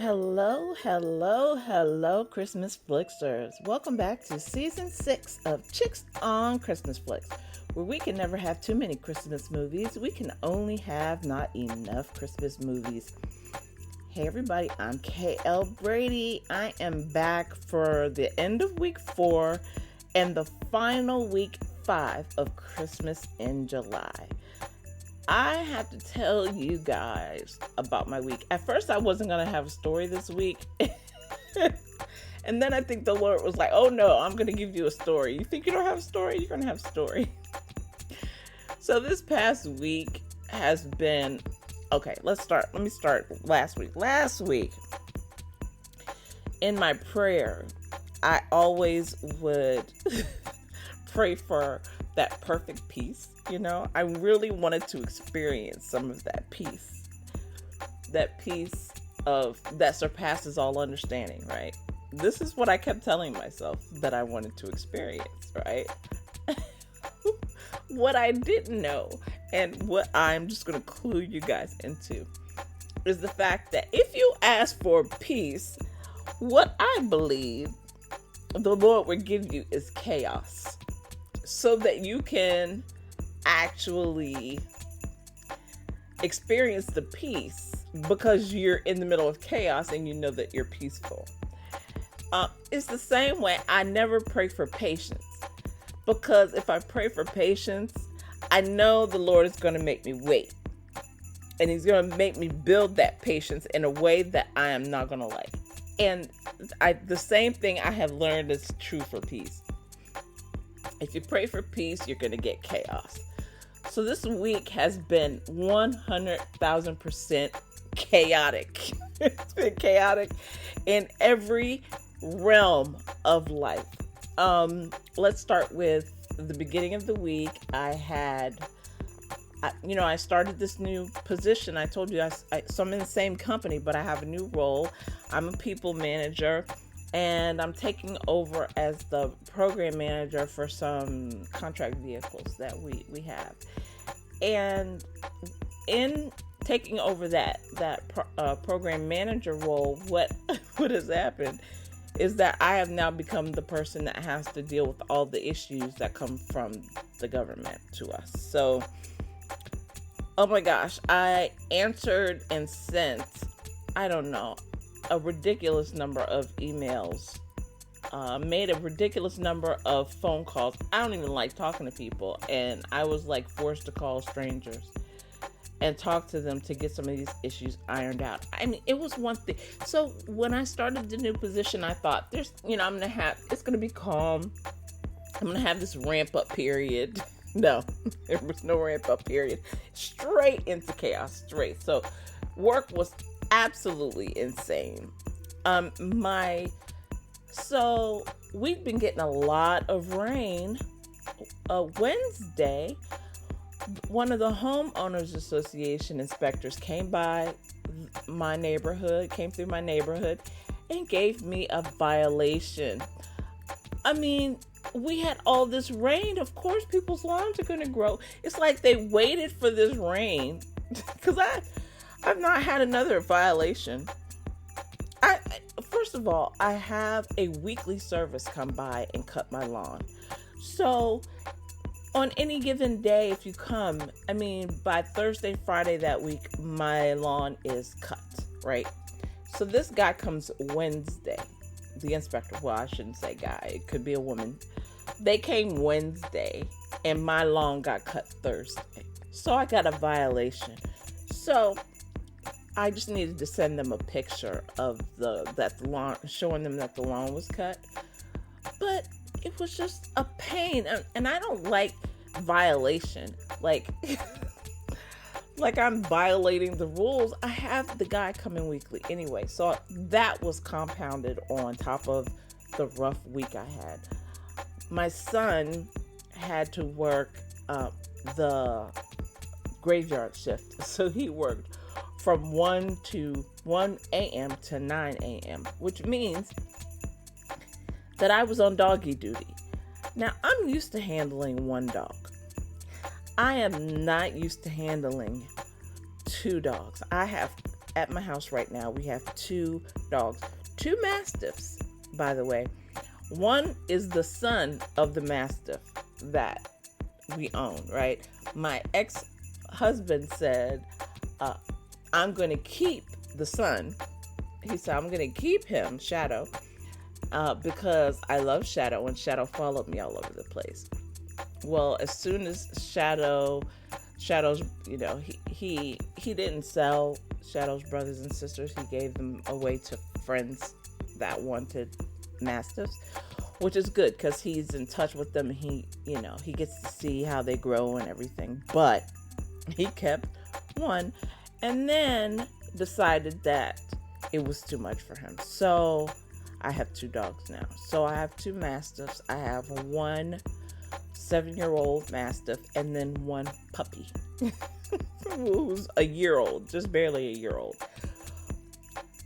Hello, hello, hello, Christmas Flicksters. Welcome back to season 6 of Chicks on Christmas Flicks, where we can never have too many Christmas movies. We can only have not enough Christmas movies. Hey, everybody, I'm KL Brady. I am back for the end of week 4 and the final week 5 of Christmas in July. I have to tell you guys about my week. At first, I wasn't going to have a story this week. And then I think the Lord was like, oh no, I'm going to give you a story. You think you don't have a story? You're going to have a story. So this past week has been, okay, let me start last week. Last week, in my prayer, I always would pray for that perfect peace. I really wanted to experience some of that peace that surpasses all understanding, right? This is what I kept telling myself that I wanted to experience, right? What I didn't know, and what I'm just going to clue you guys into, is the fact that if you ask for peace, what I believe the Lord would give you is chaos, so that you can actually experience the peace, because you're in the middle of chaos and you know that you're peaceful. It's the same way I never pray for patience, because if I pray for patience, I know the Lord is going to make me wait, and He's going to make me build that patience in a way that I am not going to like. And the same thing I have learned is true for peace. If you pray for peace, you're going to get chaos. So this week has been 100,000% chaotic. It's been chaotic in every realm of life. Let's start with the beginning of the week. I started this new position. I told you, so I'm in the same company, but I have a new role. I'm a people manager. And I'm taking over as the program manager for some contract vehicles that we have. And in taking over that program manager role, what has happened is that I have now become the person that has to deal with all the issues that come from the government to us. So, oh my gosh, I answered and sent, I don't know, a ridiculous number of emails, made a ridiculous number of phone calls. I don't even like talking to people, and I was like forced to call strangers and talk to them to get some of these issues ironed out. I mean, it was one thing. So when I started the new position, I thought it's going to be calm. I'm going to have this ramp up period. No, there was no ramp up period. Straight into chaos, straight. So work was absolutely insane. So we've been getting a lot of rain. Wednesday, one of the homeowners association inspectors came through my neighborhood, and gave me a violation. I mean, we had all this rain. Of course, people's lawns are going to grow. It's like they waited for this rain, because I've not had another violation. First of all, I have a weekly service come by and cut my lawn. So on any given day, if you come, by Thursday, Friday that week, my lawn is cut, right? So this guy comes Wednesday, the inspector. Well, I shouldn't say guy. It could be a woman. They came Wednesday and my lawn got cut Thursday. So I got a violation. So I just needed to send them a picture of the lawn, showing them that the lawn was cut. But it was just a pain, and I don't like violation. Like I'm violating the rules. I have the guy coming weekly anyway, so that was compounded on top of the rough week I had. My son had to work the graveyard shift, so he worked from 1 a.m. to 9 a.m., which means that I was on doggy duty. Now, I'm used to handling one dog. I am not used to handling two dogs. I have at my house right now, we have 2 dogs, 2 mastiffs, by the way. One is the son of the mastiff that we own, right? My ex-husband said, I'm going to keep the son. He said, I'm going to keep him, Shadow, because I love Shadow, and Shadow followed me all over the place. Well, as soon as Shadow's, he didn't sell Shadow's brothers and sisters. He gave them away to friends that wanted mastiffs, which is good because he's in touch with them. He gets to see how they grow and everything. But he kept one, and then decided that it was too much for him. So I have 2 dogs now. So I have 2 mastiffs. I have one 7-year-old mastiff and then one puppy who's a year old, just barely a year old.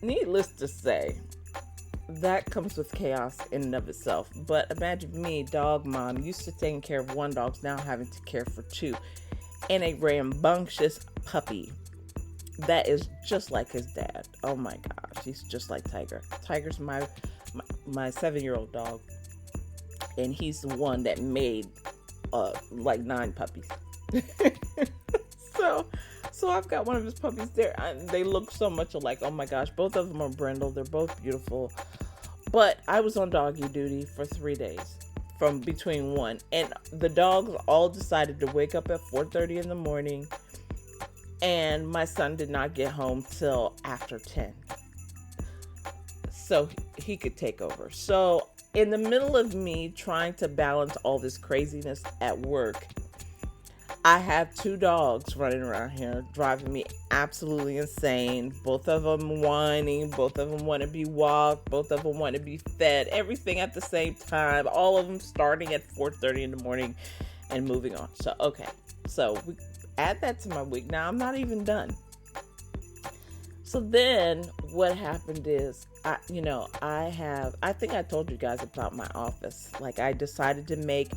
Needless to say, that comes with chaos in and of itself. But imagine me, dog mom, used to taking care of 1 dog, now having to care for 2, and a rambunctious puppy that is just like his dad. Oh my gosh, he's just like Tiger. Tiger's my 7-year-old dog, and he's the one that made like 9 puppies. So I've got one of his puppies there. They look so much alike. Oh my gosh, both of them are brindle. They're both beautiful. But I was on doggy duty for 3 days, from between 1, and the dogs all decided to wake up at 4:30 in the morning, and my son did not get home till after 10, so he could take over. So in the middle of me trying to balance all this craziness at work, I have 2 dogs running around here driving me absolutely insane. Both of them whining, both of them want to be walked, both of them want to be fed, everything at the same time, all of them starting at 4:30 in the morning and moving on. So, okay, so we add that to my week. Now, I'm not even done. So then what happened is, I think I told you guys about my office. Like, I decided to make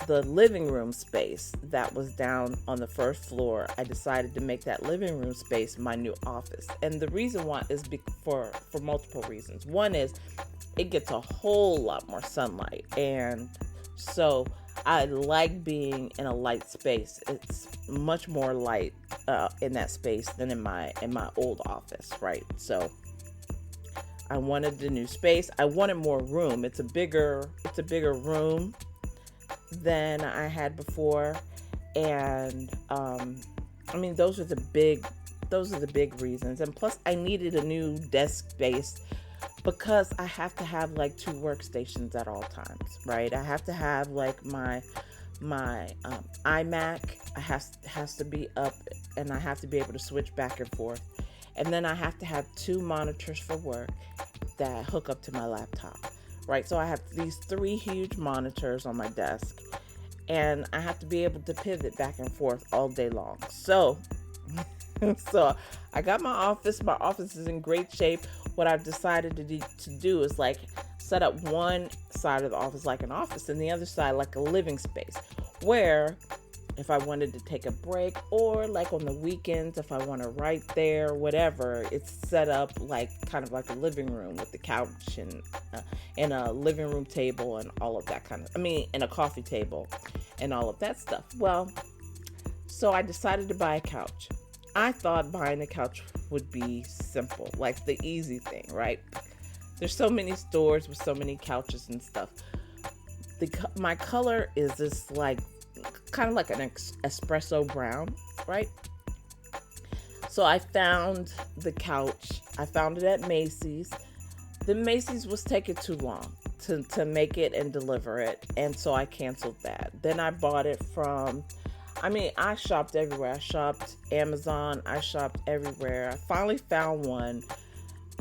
the living room space that was down on the first floor. I decided to make that living room space my new office. And the reason why is for multiple reasons. One is it gets a whole lot more sunlight. And so I like being in a light space. It's much more light in that space than in my old office, right? So I wanted the new space. I wanted more room. It's a bigger room than I had before, and those are the big reasons. And plus, I needed a new desk space because I have to have like 2 workstations at all times, right? I have to have like my iMac has to be up, and I have to be able to switch back and forth. And then I have to have 2 monitors for work that hook up to my laptop, right? So I have these 3 huge monitors on my desk, and I have to be able to pivot back and forth all day long. So I got my office. My office is in great shape. What I've decided to do is like set up one side of the office like an office, and the other side like a living space, where if I wanted to take a break, or like on the weekends, if I want to write there, whatever, it's set up like kind of like a living room with the couch and a living room table and all of that and a coffee table and all of that stuff. Well, so I decided to buy a couch. I thought buying a couch would be simple, like the easy thing, right? There's so many stores with so many couches and stuff. My color is this like kind of like an espresso brown, right? So I found the couch. I found it at Macy's. The Macy's was taking too long to make it and deliver it, and so I canceled that. Then I bought it from, I shopped everywhere. I shopped Amazon. I shopped everywhere. I finally found one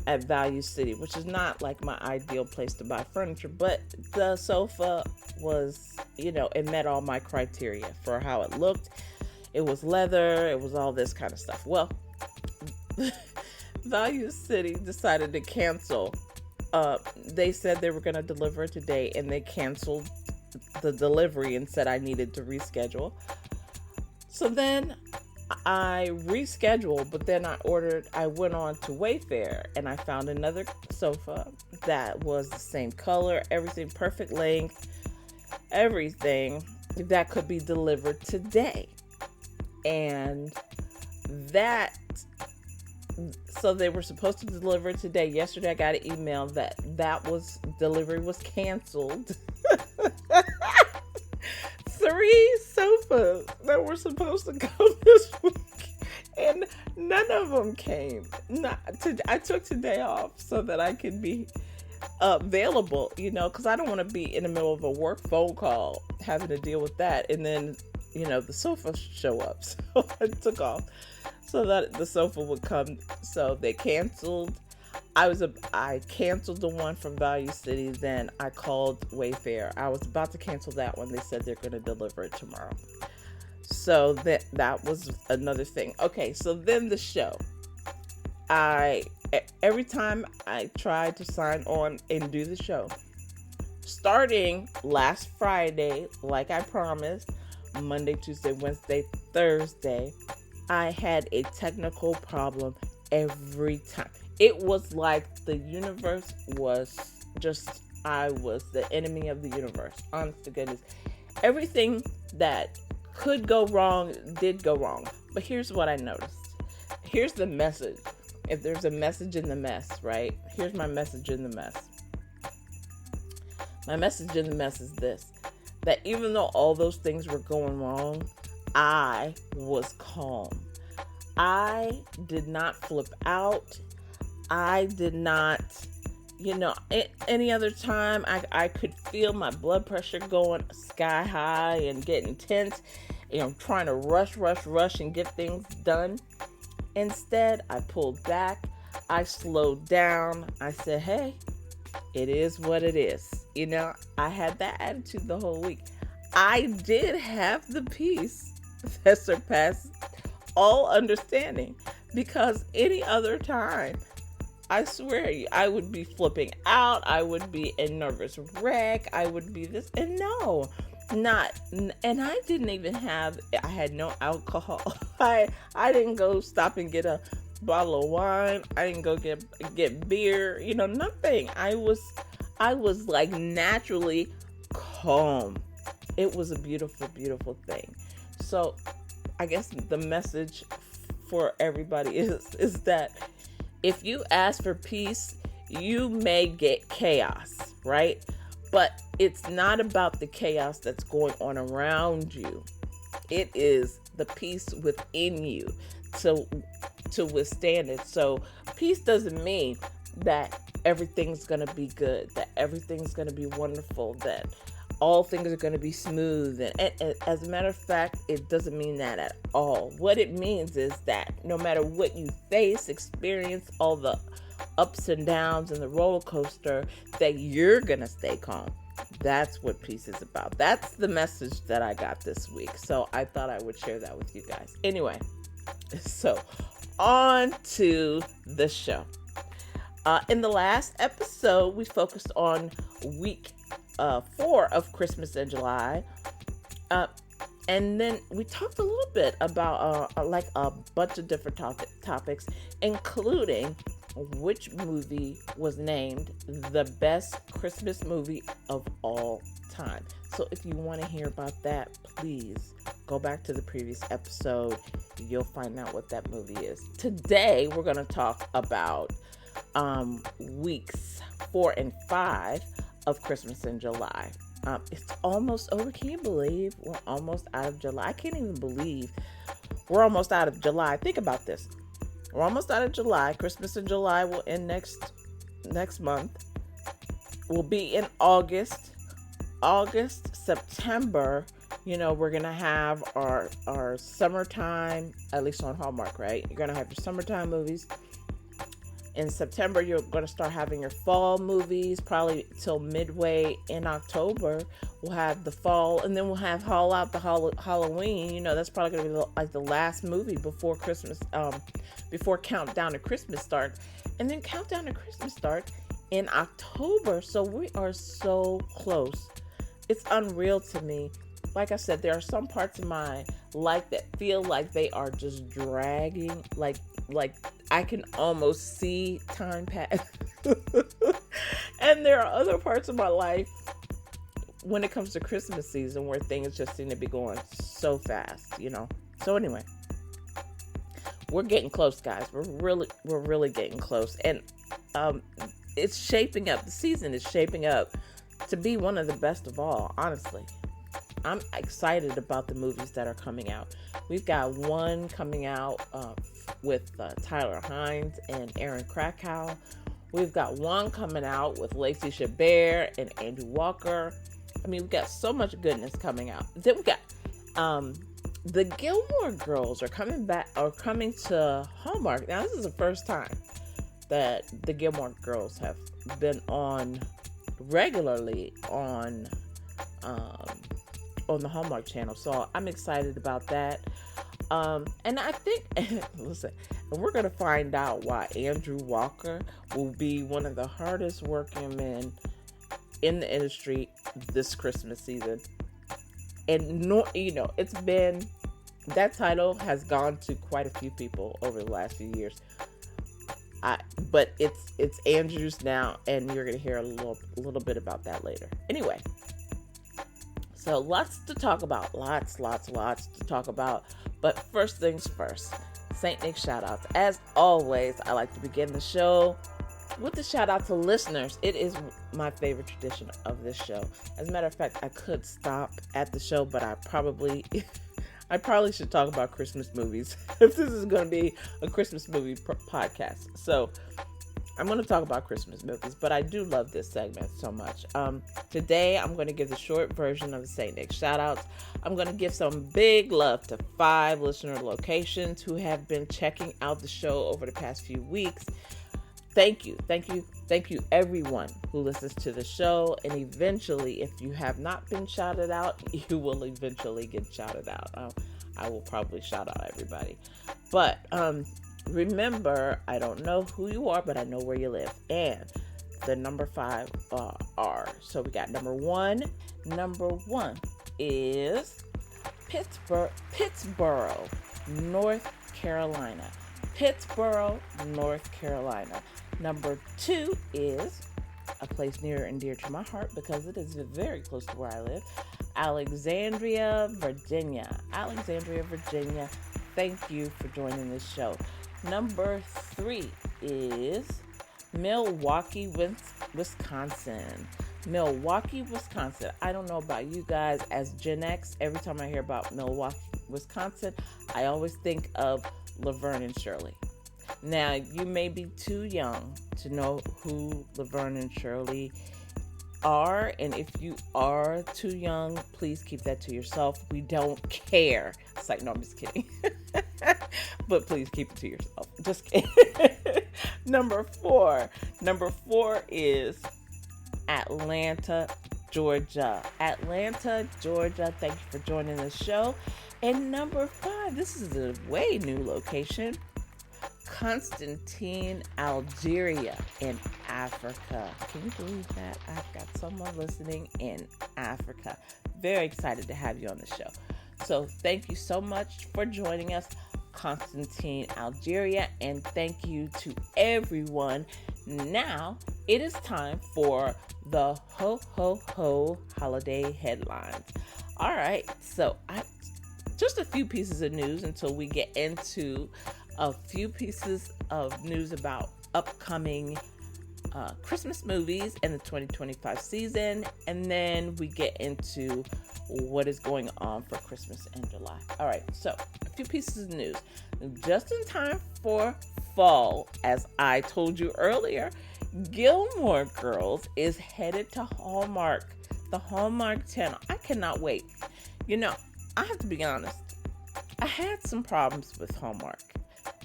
at Value City, which is not like my ideal place to buy furniture, but the sofa was, it met all my criteria for how it looked. It was leather, it was all this kind of stuff. Well, Value City decided to cancel. They said they were going to deliver it today, and they canceled the delivery and said I needed to reschedule. So then I rescheduled, but then I went on to Wayfair and I found another sofa that was the same color, everything, perfect length, everything that could be delivered today. And that, so they were supposed to deliver it today. Yesterday I got an email that delivery was canceled. 3 sofas that were supposed to come this week, and none of them came. I took today off so that I could be available, because I don't want to be in the middle of a work phone call having to deal with that, and then the sofa show up. So I took off so that the sofa would come. So they canceled. I canceled the one from Value City, then I called Wayfair. I was about to cancel that one. They said they're going to deliver it tomorrow. So that was another thing. Okay, so then the show. Every time I tried to sign on and do the show, starting last Friday, like I promised, Monday, Tuesday, Wednesday, Thursday, I had a technical problem every time. It was like the universe was just, I was the enemy of the universe. Honest to goodness. Everything that could go wrong did go wrong. But here's what I noticed. Here's the message. If there's a message in the mess, right? Here's my message in the mess. My message in the mess is this. That even though all those things were going wrong, I was calm. I did not flip out. I did not, any other time I could feel my blood pressure going sky high and getting tense, trying to rush and get things done. Instead, I pulled back. I slowed down. I said, hey, it is what it is. I had that attitude the whole week. I did have the peace that surpassed all understanding, because any other time, I swear, I would be flipping out. I would be a nervous wreck. I would be this. And no, not. And I didn't even I had no alcohol. I didn't go stop and get a bottle of wine. I didn't go get beer. Nothing. I was like naturally calm. It was a beautiful, beautiful thing. So I guess the message for everybody is that if you ask for peace, you may get chaos, right? But it's not about the chaos that's going on around you. It is the peace within you to withstand it. So peace doesn't mean that everything's going to be good, that everything's going to be wonderful, that all things are going to be smooth. And as a matter of fact, it doesn't mean that at all. What it means is that no matter what you face, experience, all the ups and downs and the roller coaster, that you're going to stay calm. That's what peace is about. That's the message that I got this week. So I thought I would share that with you guys. Anyway, so on to the show. In the last episode, we focused on week 4 of Christmas in July. And then we talked a little bit about like a bunch of different topics, including which movie was named the best Christmas movie of all time. So if you want to hear about that, please go back to the previous episode. You'll find out what that movie is. Today, we're going to talk about weeks 4 and 5 of Christmas in July. It's almost over. Can you believe we're almost out of July? I can't even believe we're almost out of July. Think about this. We're almost out of July. Christmas in July will end next month. We'll be in August, September. We're going to have our summertime, at least on Hallmark, right? You're going to have your summertime movies. In September, you're going to start having your fall movies, probably till midway in October. We'll have the fall, and then we'll have Haul Out the Halloween. That's probably going to be like the last movie before Christmas, before Countdown to Christmas starts. And then Countdown to Christmas starts in October. So we are so close. It's unreal to me like I said, there are some parts of my life that feel like they are just dragging, like I can almost see time pass. And there are other parts of my life when it comes to Christmas season where things just seem to be going so fast, So anyway, we're getting close, guys. We're really getting close. And it's shaping up. The season is shaping up to be one of the best of all, honestly. I'm excited about the movies that are coming out. We've got one coming out with Tyler Hines and Aaron Krakow. We've got one coming out with Lacey Chabert and Andrew Walker. I mean, we've got so much goodness coming out. Then we got the Gilmore Girls are coming to Hallmark. Now, this is the first time that the Gilmore Girls have been on regularly on the Hallmark Channel. So I'm excited about that. And I think, listen, and we're going to find out why Andrew Walker will be one of the hardest working men in the industry this Christmas season. And it's been, that title has gone to quite a few people over the last few years. But it's Andrew's now, and you're going to hear a little bit about that later. Anyway, so lots to talk about. Lots to talk about. But first things first, St. Nick shout-outs. As always, I like to begin the show with the shout-out to listeners. It is my favorite tradition of this show. As a matter of fact, I could stop at the show, but I probably should talk about Christmas movies if this is going to be a Christmas movie podcast. So I'm going to talk about Christmas movies, but I do love this segment so much. Today, I'm going to give the short version of the St. Nick shout-outs. I'm going to give some big love to 5 listener locations who have been checking out the show over the past few weeks. Thank you, everyone who listens to the show. And eventually, if you have not been shouted out, you will eventually get shouted out. I will probably shout out everybody. But remember, I don't know who you are, but I know where you live. And the number 5 are. So we got number 1. Number 1 is Pittsboro, North Carolina. Pittsboro, North Carolina. Number 2 is a place near and dear to my heart because it is very close to where I live. Alexandria, Virginia. Thank you for joining this show. Number 3 is Milwaukee, Wisconsin. I don't know about you guys as Gen X. Every time I hear about Milwaukee, Wisconsin, I always think of Laverne and Shirley. Now, you may be too young to know who Laverne and Shirley are, and if you are too young, please keep that to yourself. We don't care. It's like, no, I'm just kidding. But please keep it to yourself. Just kidding. Number 4 is Atlanta, Georgia. Thank you for joining the show. And number 5, this is a way new location. Constantine, Algeria in Africa. Can you believe that? I've got someone listening in Africa. Very excited to have you on the show. So thank you so much for joining us, Constantine, Algeria, and thank you to everyone. Now it is time for the ho ho ho holiday headlines. All right, so just a few pieces of news until we get into a few pieces of news about upcoming Christmas movies in the 2025 season, and then we get into what is going on for Christmas in July. All right, so a few pieces of news. Just in time for fall, as I told you earlier, Gilmore Girls is headed to Hallmark, the Hallmark Channel. I cannot wait. I have to be honest. I had some problems with Hallmark.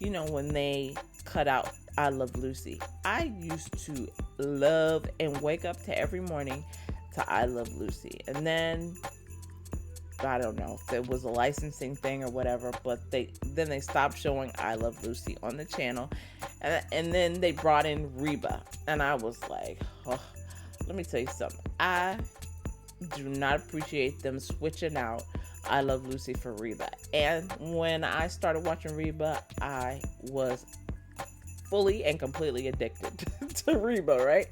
When they cut out I Love Lucy. I used to love and wake up to every morning to I Love Lucy. And then, I don't know if it was a licensing thing or whatever, but then they stopped showing I Love Lucy on the channel. And then they brought in Reba. And I was like, oh, let me tell you something. I do not appreciate them switching out I Love Lucy for Reba. And when I started watching Reba, I was fully and completely addicted to Reba, right?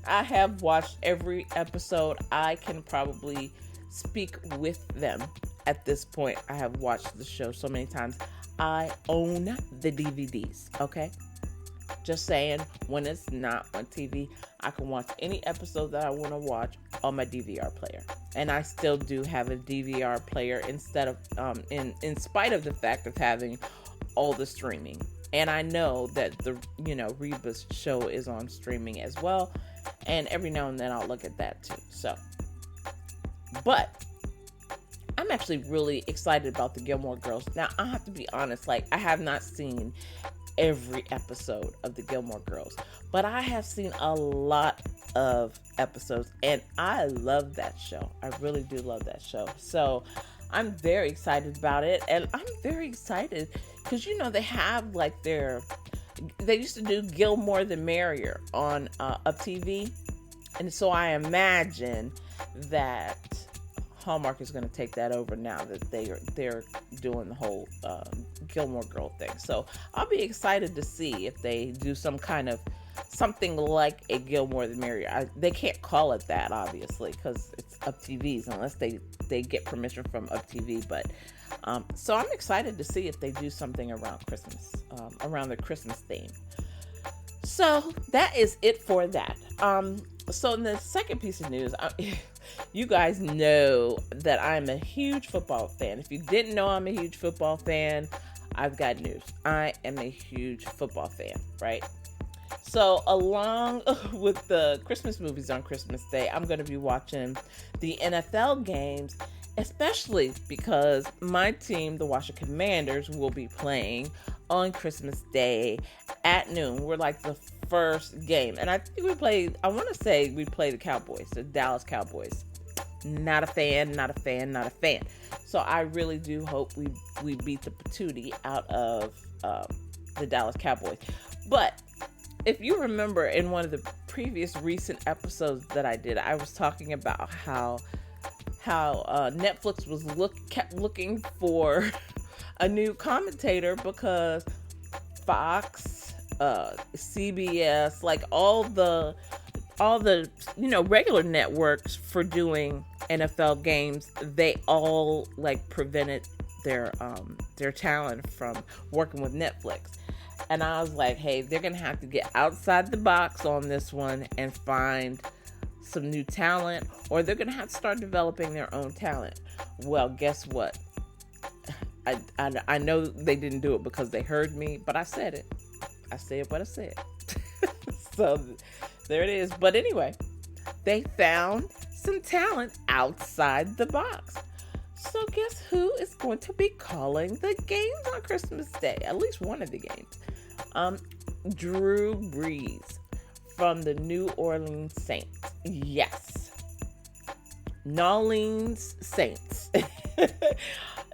I have watched every episode. I can probably speak with them at this point. I have watched the show so many times. I own the DVDs, okay? Just saying, when it's not on TV, I can watch any episode that I want to watch on my DVR player. And I still do have a DVR player instead of, in spite of the fact of having all the streaming. And I know that Reba's show is on streaming as well. And every now and then I'll look at that too. So, but I'm actually really excited about the Gilmore Girls. Now, I have to be honest, like, I have not seen every episode of the Gilmore Girls, but I have seen a lot of episodes, and I love that show. I really do love that show. So I'm very excited about it, and I'm very excited because, they have like they used to do Gilmore the Merrier on Up TV, and so I imagine that Hallmark is going to take that over now that they're doing the whole Gilmore Girl thing. So I'll be excited to see if they do something like a Gilmore the Merrier. They can't call it that, obviously, because it's Up TV's unless they get permission from Up TV. But so I'm excited to see if they do something around Christmas, around the Christmas theme. So that is it for that. So in the second piece of news, you guys know that I'm a huge football fan. If you didn't know I'm a huge football fan, I've got news. I am a huge football fan, right? So along with the Christmas movies on Christmas Day, I'm going to be watching the NFL games, especially because my team, the Washington Commanders, will be playing on Christmas Day at noon. We're like the first game. And I think we played the Cowboys, the Dallas Cowboys. Not a fan. So I really do hope we beat the patootie out of the Dallas Cowboys. But if you remember in one of the previous recent episodes that I did, I was talking about how Netflix kept looking for a new commentator because Fox, CBS, like all the regular networks for doing NFL games, they all like prevented their talent from working with Netflix. And I was like, hey, they're going to have to get outside the box on this one and find some new talent, or they're going to have to start developing their own talent. Well, guess what? I know they didn't do it because they heard me, but I said it. I said what I said. So there it is. But anyway, they found some talent outside the box. So guess who is going to be calling the games on Christmas Day? At least one of the games. Drew Brees from the New Orleans Saints. Yes. Nolens Saints.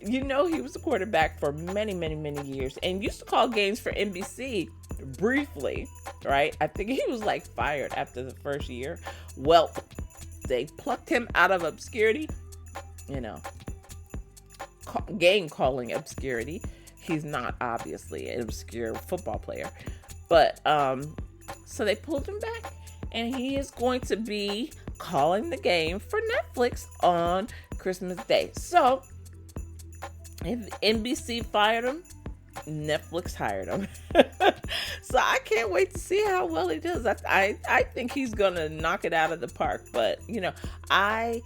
He was the quarterback for many, many, many years and used to call games for NBC briefly, right? I think he was like fired after the first year. Well, they plucked him out of obscurity, game calling obscurity. He's not obviously an obscure football player, but so they pulled him back, and he is going to be calling the game for Netflix on Christmas Day. So if NBC fired him, Netflix hired him. So I can't wait to see how well he does. I think he's gonna knock it out of the park, but I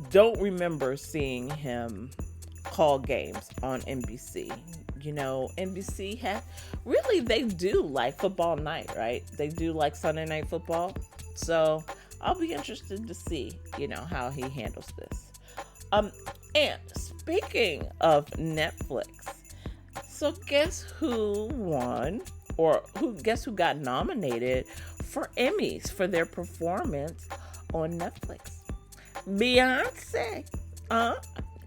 don't remember seeing him call games on NBC. NBC they do like football night, right? They do like Sunday Night Football. So I'll be interested to see, how he handles this. And speaking of Netflix, so guess who won, or guess who got nominated for Emmys for their performance on Netflix? Beyonce.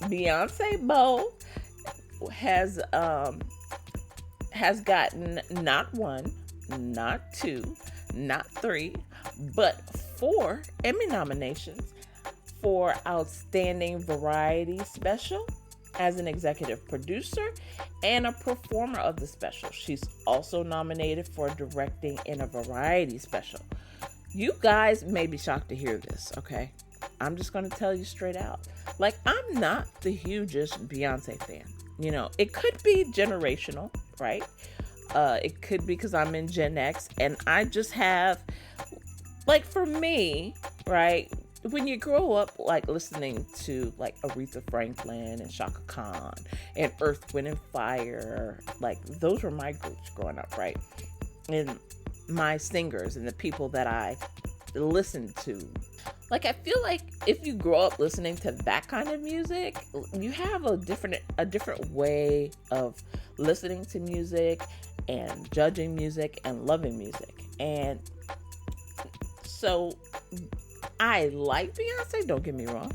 Beyonce Bo has gotten not one, not two, not three, but 4 Emmy nominations for Outstanding Variety Special as an executive producer and a performer of the special. She's also nominated for directing in a variety special. You guys may be shocked to hear this, okay? I'm just going to tell you straight out. Like, I'm not the hugest Beyonce fan. You know, it could be generational, right? It could be because I'm in Gen X and I just have, like, for me, right? When you grow up, like, listening to, like, Aretha Franklin and Chaka Khan and Earth, Wind, and Fire, like, those were my groups growing up, right? And my singers and the people that I listened to. Like, I feel like if you grow up listening to that kind of music, you have a different way of listening to music and judging music and loving music. And so I like Beyonce, don't get me wrong.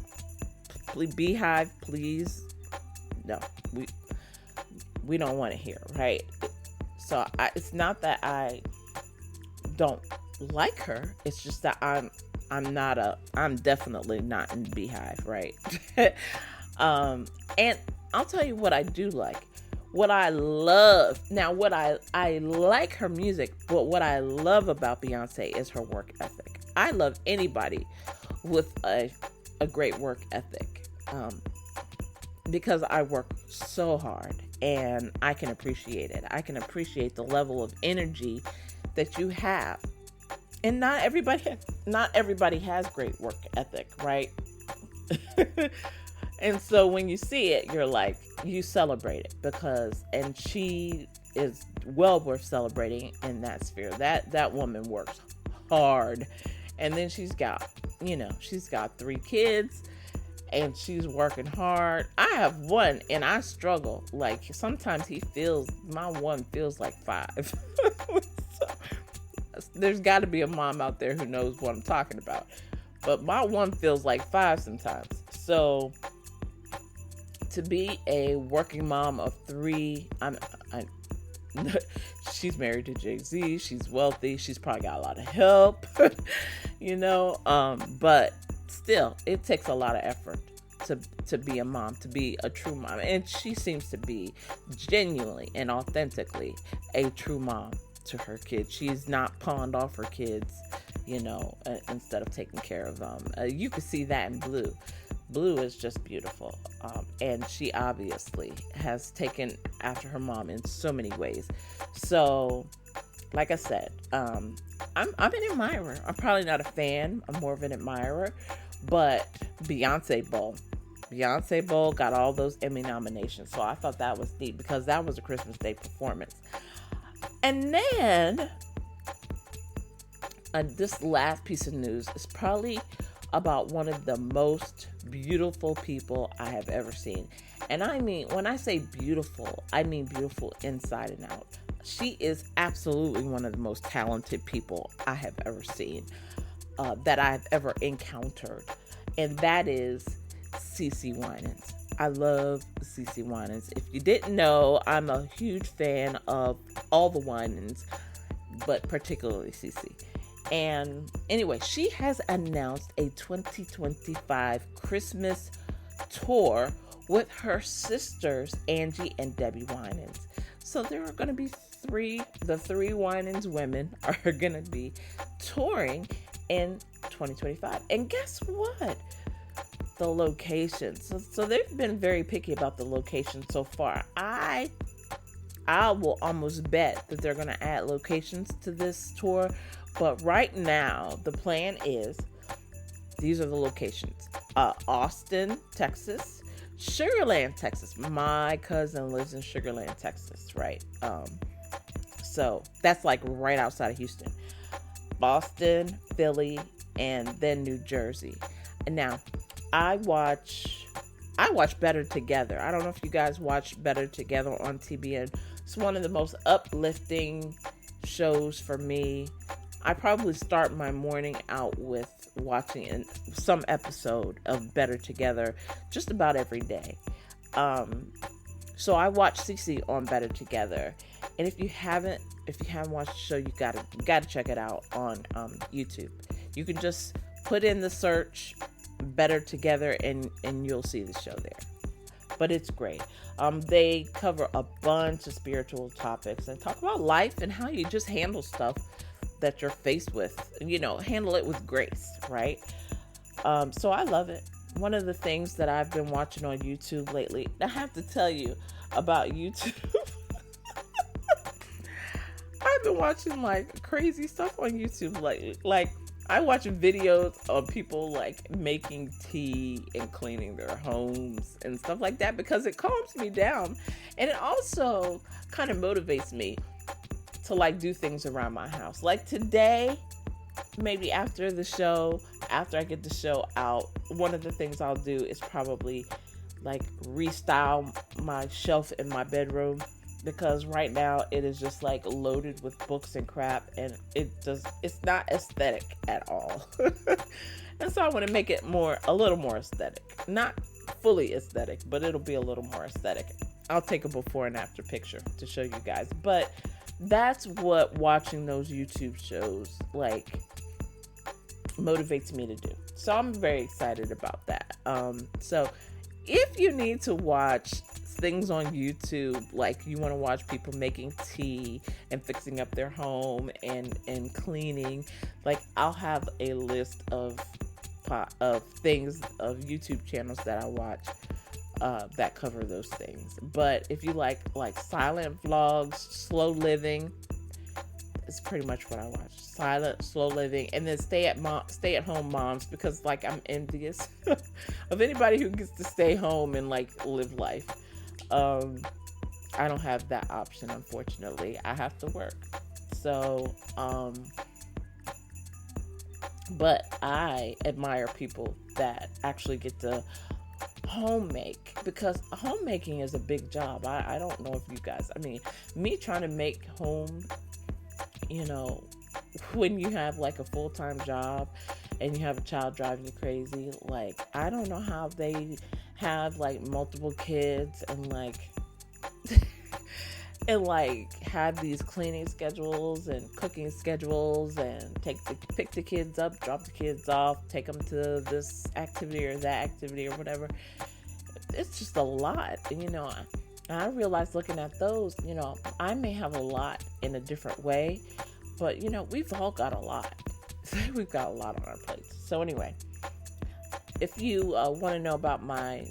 Beehive, please. No, we don't want to hear, right? So it's not that I don't like her. It's just that I'm definitely not in Beehive, right? And I'll tell you what I do like. What I love, now what I like her music, but what I love about Beyonce is her work ethic. I love anybody with a great work ethic, because I work so hard and I can appreciate it. I can appreciate the level of energy that you have. And not everybody has great work ethic, right? And so when you see it, you're like, you celebrate it and she is well worth celebrating in that sphere. That woman works hard. And then she's got 3 kids and she's working hard. I have one and I struggle. Like, sometimes my one feels like 5. So, there's got to be a mom out there who knows what I'm talking about. But my one feels like 5 sometimes. So to be a working mom of 3, she's married to Jay-Z. She's wealthy. She's probably got a lot of help, but still, it takes a lot of effort to be a mom, to be a true mom. And she seems to be genuinely and authentically a true mom to her kids. She's not pawned off her kids, instead of taking care of them. You can see that in Blue. Blue is just beautiful. And she obviously has taken after her mom in so many ways. So, like I said, I'm an admirer. I'm probably not a fan. I'm more of an admirer. But Beyonce Bowl got all those Emmy nominations. So I thought that was neat because that was a Christmas Day performance. And then this last piece of news is probably about one of the most beautiful people I have ever seen. And I mean, when I say beautiful, I mean beautiful inside and out. She is absolutely one of the most talented people I have ever seen, that I've ever encountered. And that is CeCe Winans. I love CeCe Winans. If you didn't know, I'm a huge fan of all the Winans, but particularly CeCe. And anyway, she has announced a 2025 Christmas tour with her sisters, Angie and Debbie Winans. So there are going to be the three Winans women are going to be touring in 2025. And guess what? The locations. So they've been very picky about the locations so far. I will almost bet that they're going to add locations to this tour. But right now, the plan is, these are the locations. Austin, Texas. Sugarland, Texas. My cousin lives in Sugarland, Texas, right? So that's like right outside of Houston. Boston, Philly, and then New Jersey. And now, I watch Better Together. I don't know if you guys watch Better Together on TBN. It's one of the most uplifting shows for me. I probably start my morning out with watching some episode of Better Together just about every day. So I watch CeCe on Better Together, and if you haven't watched the show, you gotta check it out on YouTube. You can just put in the search better together, and you'll see the show there. But it's great. They cover a bunch of spiritual topics and talk about life and how you just handle stuff that you're faced with. Handle it with grace, right? So I love it. One of the things that I've been watching on YouTube lately, I have to tell you about YouTube. I've been watching like crazy stuff on YouTube lately. Like I watch videos of people like making tea and cleaning their homes and stuff like that because it calms me down, and it also kind of motivates me to like do things around my house. Like today, maybe after I get the show out, one of the things I'll do is probably like restyle my shelf in my bedroom, because right now it is just like loaded with books and crap, and it's not aesthetic at all. And so I want to make it a little more aesthetic. Not fully aesthetic, but it'll be a little more aesthetic. I'll take a before and after picture to show you guys. But that's what watching those YouTube shows like motivates me to do. So I'm very excited about that. So if you need to watch things on YouTube, like you want to watch people making tea and fixing up their home and cleaning, like I'll have a list of things, of YouTube channels that I watch that cover those things. But if you like silent vlogs, slow living, it's pretty much what I watch. Silent, slow living, and then stay at home moms, because like I'm envious of anybody who gets to stay home and like live life. I don't have that option, unfortunately. I have to work. So, but I admire people that actually get to home make, because homemaking is a big job. I don't know if you guys, me trying to make home, when you have like a full-time job and you have a child driving you crazy, like I don't know how they have like multiple kids and like and like have these cleaning schedules and cooking schedules and pick the kids up, drop the kids off, take them to this activity or that activity or whatever. It's just a lot, and I realized looking at those, I may have a lot in a different way, but we've all got a lot. We've got a lot on our plates. So anyway, if you want to know about my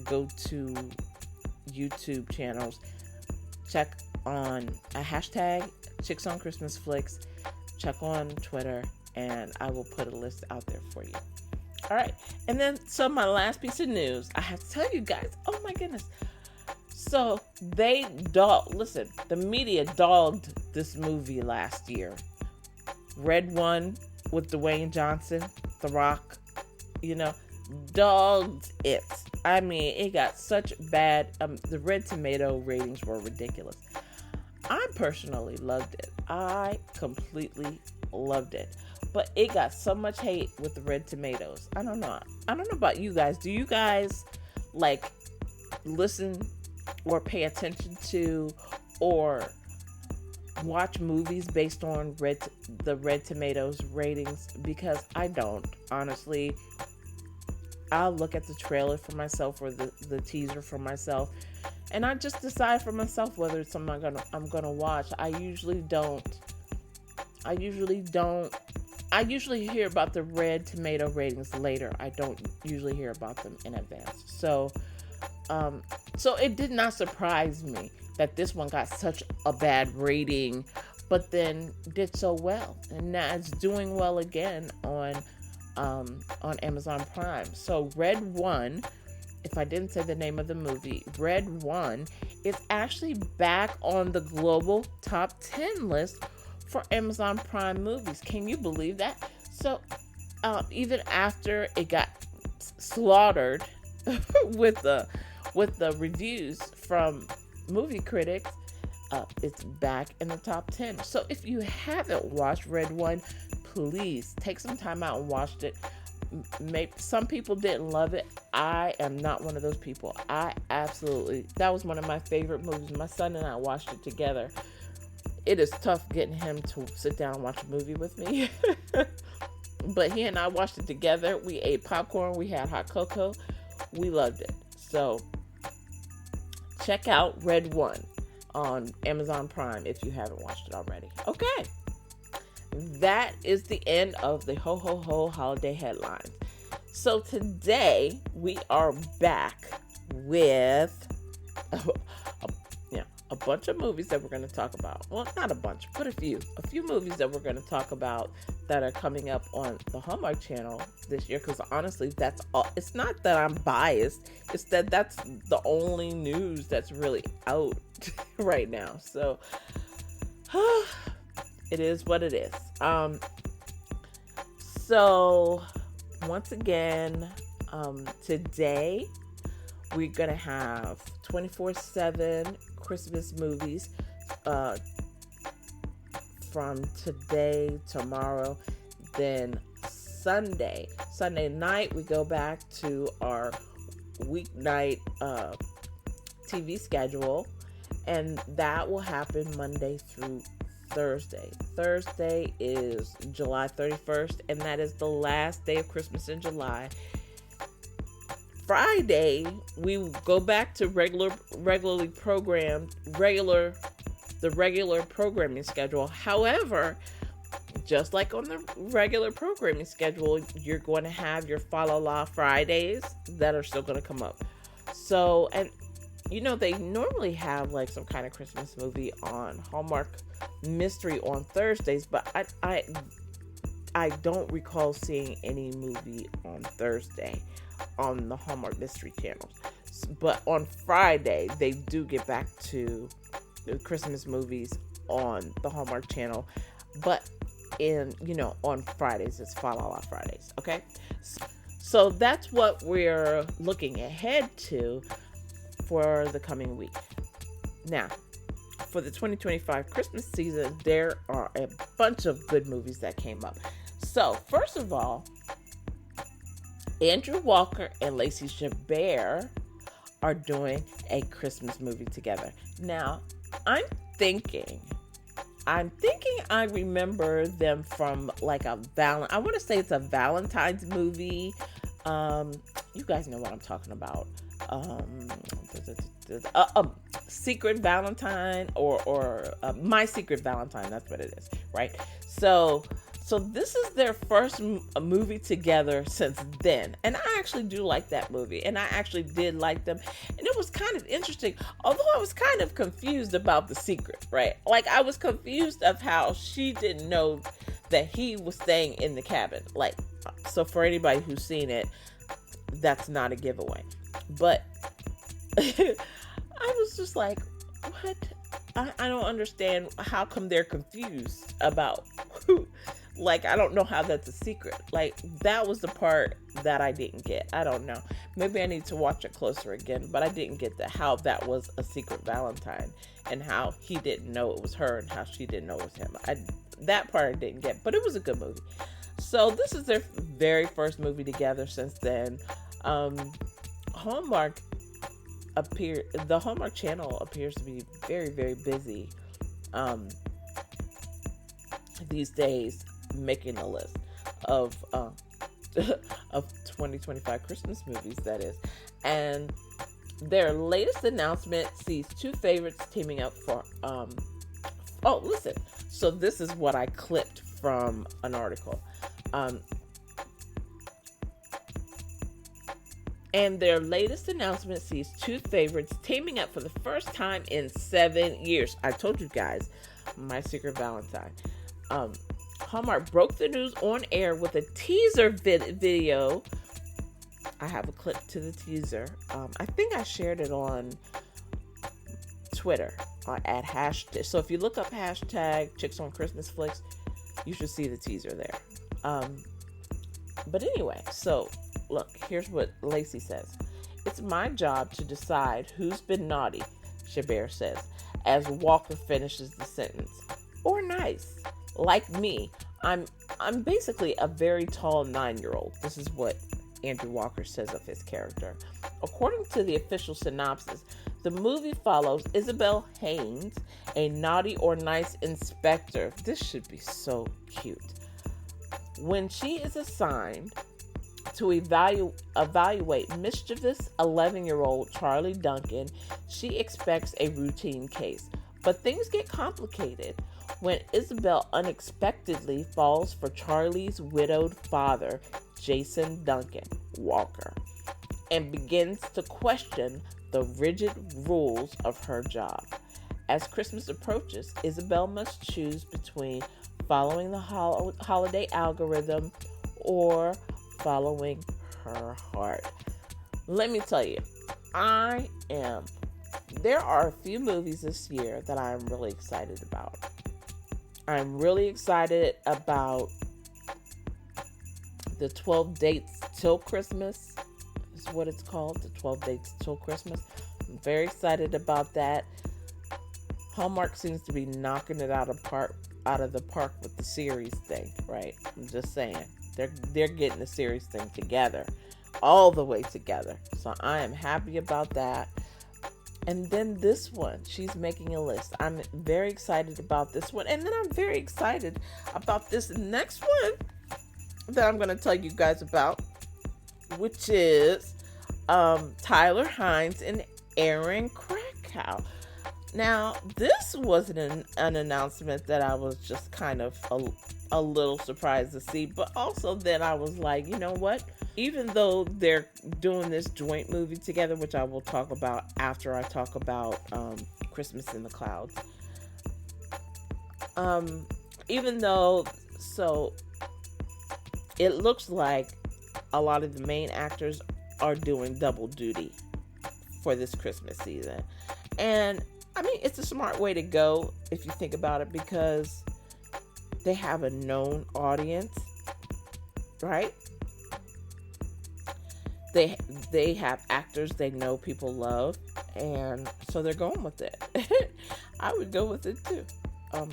go-to YouTube channels, check on a hashtag Chicks on Christmas Flicks, check on Twitter, and I will put a list out there for you. All right, and then so my last piece of news, I have to tell you guys, oh my goodness. So the media dogged this movie last year. Red One with Dwayne Johnson, The Rock, dogged it. It got such bad, the Red Tomato ratings were ridiculous. I personally loved it. I completely loved it. But it got so much hate with the Red Tomatoes. I don't know about you guys. Do you guys like listen or pay attention to or watch movies based on the Red Tomatoes ratings? Because I don't, honestly. I'll look at the trailer for myself or the teaser for myself, and I just decide for myself whether it's something I'm gonna watch. I usually hear about the Red Tomato ratings later. I don't usually hear about them in advance. So it did not surprise me that this one got such a bad rating, but then did so well, and now it's doing well again on Amazon Prime. So Red One, if I didn't say the name of the movie, Red One is actually back on the global top 10 list for Amazon Prime movies. Can you believe that? So even after it got slaughtered with the reviews from movie critics, it's back in the top 10. So if you haven't watched Red One, please take some time out and watch it. Maybe some people didn't love it. I am not one of those people. That was one of my favorite movies. My son and I watched it together. It is tough getting him to sit down and watch a movie with me. But he and I watched it together. We ate popcorn. We had hot cocoa. We loved it. So check out Red One on Amazon Prime if you haven't watched it already. Okay. That is the end of the Ho Ho Ho holiday headlines. So today we are back with a bunch of movies that we're going to talk about. Well, not a bunch, but a few movies that we're going to talk about that are coming up on the Hallmark Channel this year. Because honestly, that's all. It's not that I'm biased. It's that that's the only news that's really out right now. So it is what it is. So once again, today we're going to have 24/7 Christmas movies from today, tomorrow, then Sunday night we go back to our weeknight TV schedule, and that will happen Monday through Thursday. Thursday is July 31st, and that is the last day of Christmas in July. Friday, we go back to regular programming schedule. However, just like on the regular programming schedule, you're going to have your Fa La La Fridays that are still going to come up. So, and they normally have like some kind of Christmas movie on Hallmark Mystery on Thursdays, but I don't recall seeing any movie on Thursday on the Hallmark Mystery channels. But on Friday, they do get back to the Christmas movies on the Hallmark Channel. But on Fridays, it's Fa La La Fridays. Okay? So that's what we're looking ahead to for the coming week. Now, for the 2025 Christmas season, there are a bunch of good movies that came up. So, first of all, Andrew Walker and Lacey Chabert are doing a Christmas movie together. Now, I'm thinking I remember them from like I want to say it's a Valentine's movie. You guys know what I'm talking about. Secret Valentine or My Secret Valentine. That's what it is, right? So this is their first movie together since then. And I actually do like that movie. And I actually did like them. And it was kind of interesting. Although I was kind of confused about the secret, right? Like I was confused of how she didn't know that he was staying in the cabin. Like, so for anybody who's seen it, that's not a giveaway. But I was just like, what? I don't understand how come they're confused about who. Like, I don't know how that's a secret. Like, that was the part that I didn't get. I don't know. Maybe I need to watch it closer again, but I didn't get how that was a secret Valentine and how he didn't know it was her and how she didn't know it was him. That part I didn't get, but it was a good movie. So this is their very first movie together since then. The Hallmark Channel appears to be very, very busy these days, making a list of 2025 Christmas movies, that is. And their latest announcement sees two favorites teaming up for listen. So this is what I clipped from an article. And their latest announcement sees two favorites teaming up for the first time in 7 years. I told you guys, My Secret Valentine. Hallmark broke the news on air with a teaser video. I have a clip to the teaser. I think I shared it on Twitter at hashtag. So if you look up hashtag Chicks on Christmas Flicks, you should see the teaser there. But anyway, so look, here's what Lacey says. It's my job to decide who's been naughty, Chabert says, as Walker finishes the sentence. Or nice. Like me, I'm basically a very tall 9-year-old. This is what Andrew Walker says of his character. According to the official synopsis, the movie follows Isabel Haynes, a naughty or nice inspector. This should be so cute. When she is assigned to evaluate mischievous 11-year-old Charlie Duncan, she expects a routine case. But things get complicated when Isabel unexpectedly falls for Charlie's widowed father, Jason Duncan Walker, and begins to question the rigid rules of her job. As Christmas approaches, Isabel must choose between following the holiday algorithm or following her heart. Let me tell you, there are a few movies this year that I'm really excited about. I'm really excited about the 12 Dates Till Christmas, is what it's called, the 12 Dates Till Christmas. I'm very excited about that. Hallmark seems to be knocking it out of the park with the series thing, right? I'm just saying. They're getting the series thing together, all the way together. So I am happy about that. And then this one, she's making a list. I'm very excited about this one. And then I'm very excited about this next one that I'm going to tell you guys about, which is Tyler Hynes and Aaron Krakow. Now, this wasn't an announcement that I was just kind of a little surprised to see, but also then I was like, you know what? Even though they're doing this joint movie together, which I will talk about after I talk about Christmas in the Clouds, so it looks like a lot of the main actors are doing double duty for this Christmas season. And I mean, it's a smart way to go if you think about it, because they have a known audience, right? They have actors they know people love, and so they're going with it. I would go with it too. So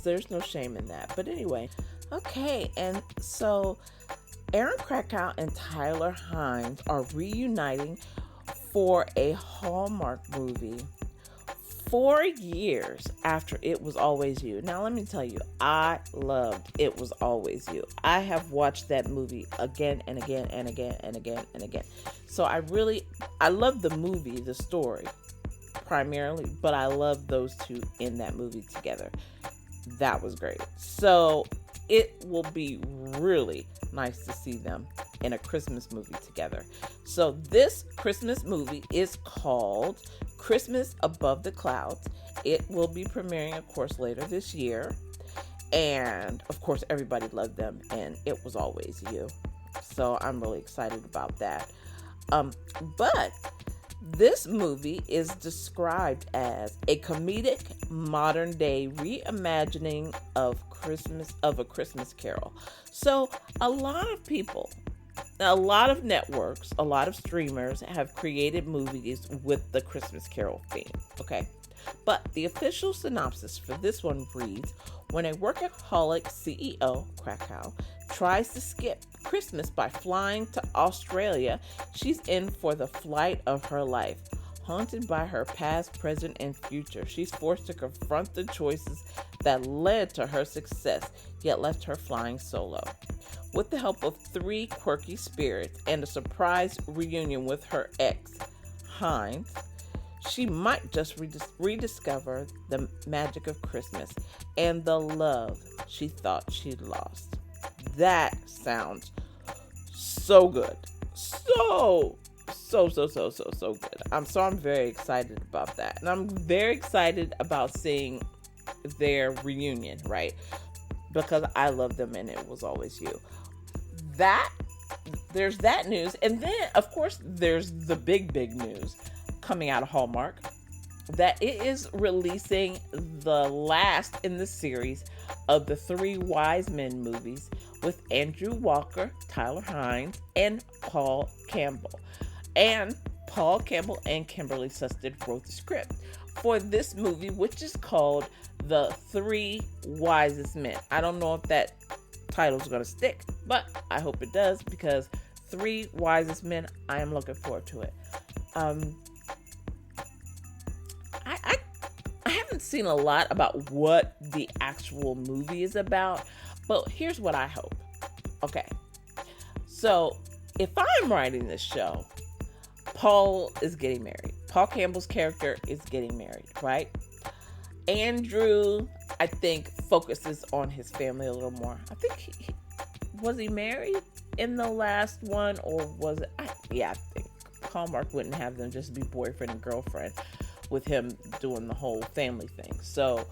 there's no shame in that. But anyway, okay, and so Aaron Krakow and Tyler Hynes are reuniting for a Hallmark movie 4 years after It Was Always You. Now, let me tell you, I loved It Was Always You. I have watched that movie again and again and again and again and again. So I love the movie, the story, primarily, but I love those two in that movie together. That was great. So it will be really nice to see them in a Christmas movie together. So this Christmas movie is called Christmas Above the Clouds. It will be premiering, of course, later this year. And, of course, everybody loved them, and It Was Always You. So I'm really excited about that. But this movie is described as a comedic modern-day reimagining of A Christmas Carol. So a lot of people, a lot of networks, a lot of streamers have created movies with the Christmas Carol theme, okay? But the official synopsis for this one reads, when a workaholic CEO, Krakow, tries to skip Christmas by flying to Australia, she's in for the flight of her life. Haunted by her past, present, and future, she's forced to confront the choices that led to her success, yet left her flying solo. With the help of 3 quirky spirits and a surprise reunion with her ex, Hynes, she might just rediscover the magic of Christmas and the love she thought she'd lost. That sounds so good. So good. I'm very excited about that. And I'm very excited about seeing their reunion, right? Because I love them and It Was Always You. There's that news. And then, of course, there's the big news coming out of Hallmark, that it is releasing the last in the series of the 3 Wise Men movies with Andrew Walker, Tyler Hynes, and Paul Campbell. And Paul Campbell and Kimberly Susted wrote the script for this movie, which is called The 3 Wisest Men. I don't know if that title's going to stick, but I hope it does, because 3 Wisest Men, I am looking forward to it. I haven't seen a lot about what the actual movie is about, but here's what I hope. Okay. So if I'm writing this show, Paul is getting married. Paul Campbell's character is getting married, right? Andrew, I think, focuses on his family a little more. I think was he married in the last one, or was it? I think Hallmark wouldn't have them just be boyfriend and girlfriend with him doing the whole family thing. So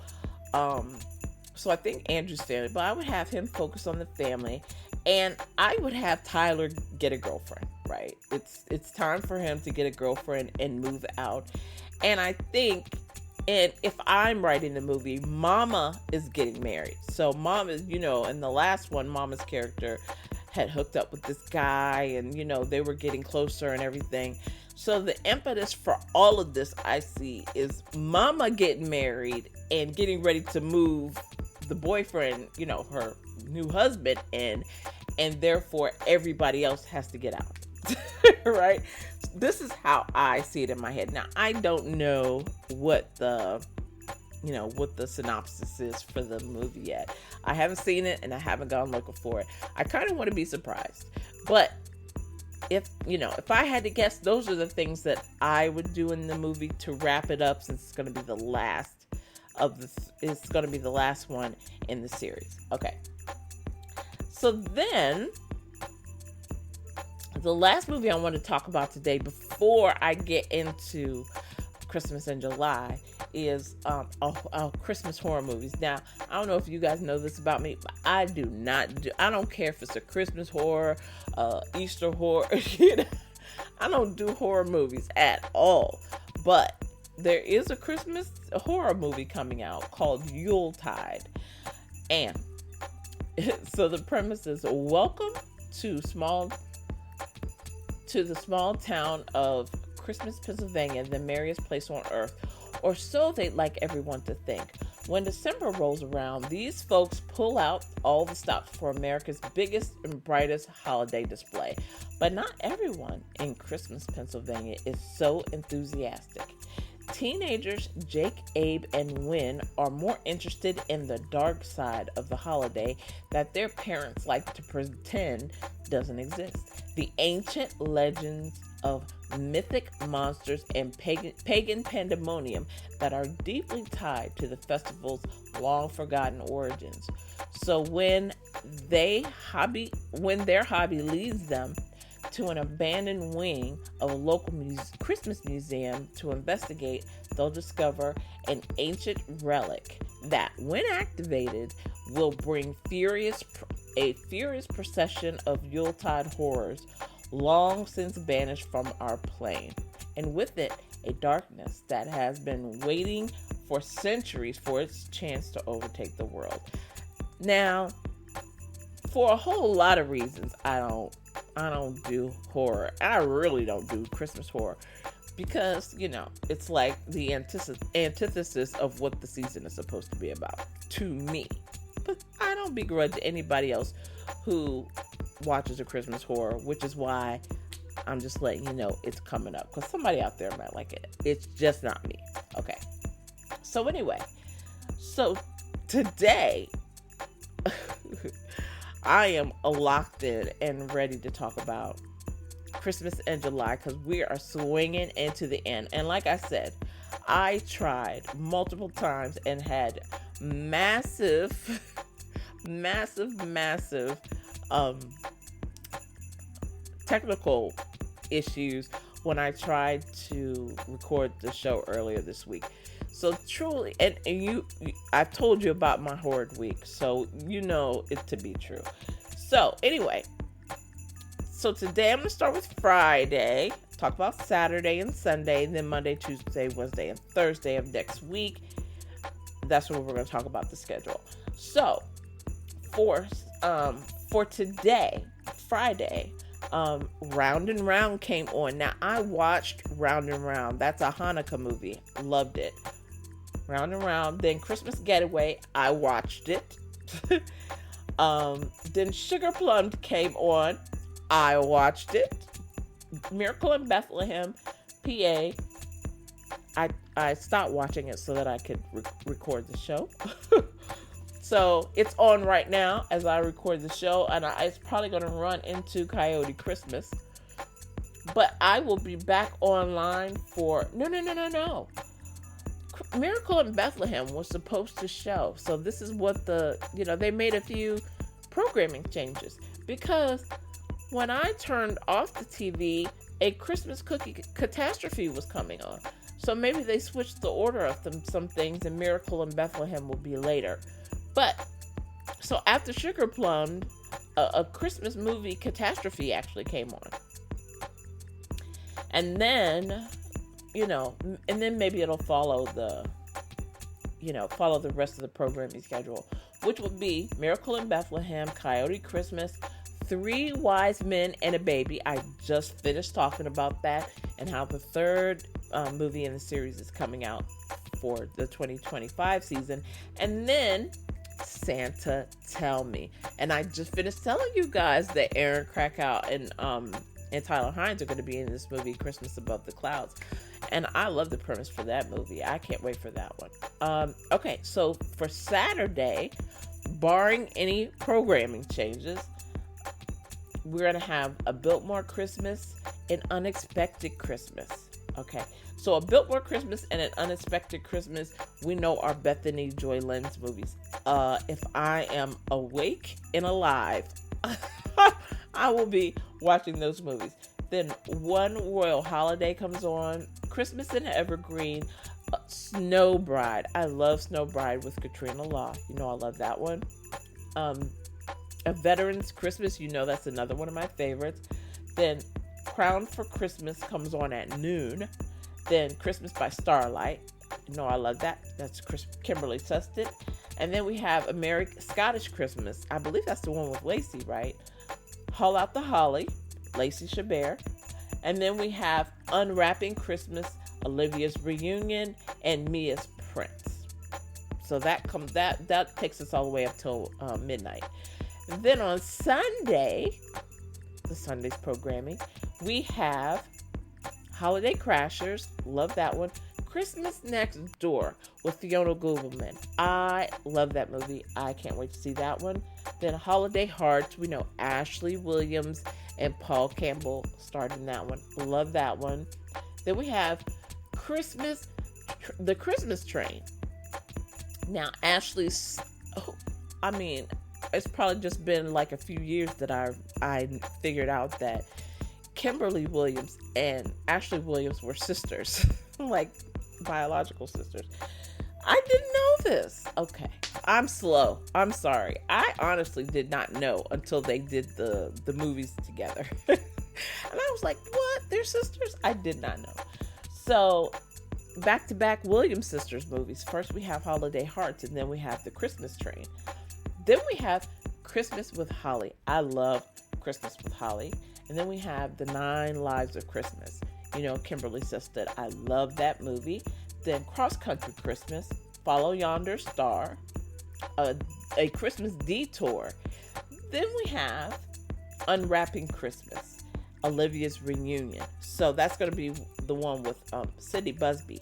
I think Andrew's family, but I would have him focus on the family, and I would have Tyler get a girlfriend, right? It's time for him to get a girlfriend and move out. And I think, and if I'm writing the movie, Mama is getting married. So Mama, in the last one, Mama's character had hooked up with this guy, and, they were getting closer and everything. So the impetus for all of this, I see, is Mama getting married and getting ready to move the boyfriend, her new husband in, and therefore everybody else has to get out. Right? This is how I see it in my head. Now, I don't know what the synopsis is for the movie yet. I haven't seen it, and I haven't gone looking for it. I kind of want to be surprised. But if I had to guess, those are the things that I would do in the movie to wrap it up, since it's going to be the last it's going to be the last one in the series. Okay. So then, the last movie I want to talk about today, before I get into Christmas in July, is Christmas horror movies. Now, I don't know if you guys know this about me, but I don't care if it's a Christmas horror, Easter horror. I don't do horror movies at all. But there is a Christmas horror movie coming out called Yuletide. And so the premise is, welcome to the small town of Christmas, Pennsylvania, the merriest place on earth, or so they'd like everyone to think. When December rolls around, these folks pull out all the stops for America's biggest and brightest holiday display. But not everyone in Christmas, Pennsylvania is so enthusiastic. Teenagers Jake, Abe, and Wynn are more interested in the dark side of the holiday that their parents like to pretend doesn't exist. The ancient legends of mythic monsters and pagan pandemonium that are deeply tied to the festival's long-forgotten origins. So when their hobby leads them to an abandoned wing of a local Christmas museum to investigate, they'll discover an ancient relic that, when activated, will bring a furious procession of Yuletide horrors long since banished from our plane, and with it, a darkness that has been waiting for centuries for its chance to overtake the world. Now, for a whole lot of reasons, I don't do horror. I really don't do Christmas horror, because, it's like the antithesis of what the season is supposed to be about to me. But I don't begrudge anybody else who watches a Christmas horror, which is why I'm just letting you know it's coming up, because somebody out there might like it. It's just not me. Okay. So anyway, today I am locked in and ready to talk about Christmas in July, because we are swinging into the end. And like I said, I tried multiple times and had massive technical issues when I tried to record the show earlier this week. So truly, and I've told you about my horrid week, so you know it to be true. So anyway, today I'm going to start with Friday, talk about Saturday and Sunday, and then Monday, Tuesday, Wednesday, and Thursday of next week. That's when we're going to talk about the schedule. So for today, Friday, Round and Round came on. Now, I watched Round and Round. That's a Hanukkah movie. Loved it. Round and Round. Then Christmas Getaway. I watched it. Then Sugar Plum came on. I watched it. Miracle in Bethlehem, PA. I stopped watching it so that I could record the show. So it's on right now as I record the show, and it's probably going to run into Coyote Christmas. But I will be back online for no. Miracle in Bethlehem was supposed to show. So this is what they made a few programming changes because when I turned off the TV, a Christmas cookie catastrophe was coming on. So maybe they switched the order of some things, and Miracle in Bethlehem will be later. But so after Sugar Plum, a Christmas movie catastrophe actually came on. And then, maybe it'll follow the rest of the programming schedule, which would be Miracle in Bethlehem, Coyote Christmas, Three Wise Men and a Baby. I just finished talking about that and how the third movie in the series is coming out for the 2025 season. And then Santa Tell Me. And I just finished telling you guys that Aaron Krakow and Tyler Hines are going to be in this movie, Christmas Above the Clouds. And I love the premise for that movie. I can't wait for that one. Okay, so for Saturday, barring any programming changes, we're going to have a Biltmore Christmas, an Unexpected Christmas. Okay, so a Biltmore Christmas and an Unexpected Christmas, we know are Bethany Joy Lynn's movies. If I am awake and alive, I will be watching those movies. Then One Royal Holiday comes on, Christmas in Evergreen, Snow Bride. I love Snow Bride with Katrina Law. You know I love that one. A Veterans Christmas, that's another one of my favorites. Then Crown for Christmas comes on at noon. Then Christmas by Starlight. I love that. That's Kimberly Seston. And then we have Scottish Christmas. I believe that's the one with Lacey, right? Haul Out the Holly, Lacey Chabert. And then we have Unwrapping Christmas, Olivia's Reunion, and Mia's Prince. So that takes us all the way up till midnight. And then on Sunday, the Sunday's programming, we have Holiday Crashers, love that one. Christmas Next Door with Fiona Gubelman. I love that movie. I can't wait to see that one. Then Holiday Hearts, we know Ashley Williams and Paul Campbell starred in that one. Love that one. Then we have The Christmas Train. Now, Ashley's, it's probably just been like a few years that I figured out that Kimberly Williams and Ashley Williams were sisters, like biological sisters. I didn't know this. Okay, I'm slow. I'm sorry. I honestly did not know until they did the movies together. And I was like, what? They're sisters? I did not know. So, back-to-back Williams sisters movies. First we have Holiday Hearts, and then we have The Christmas Train. Then we have Christmas with Holly. I love Christmas with Holly. And then we have The 9 Lives of Christmas. Kimberly Seston. I love that movie. Then Cross Country Christmas, Follow Yonder Star, a Christmas Detour. Then we have Unwrapping Christmas, Olivia's Reunion. So that's going to be the one with Cindy Busby.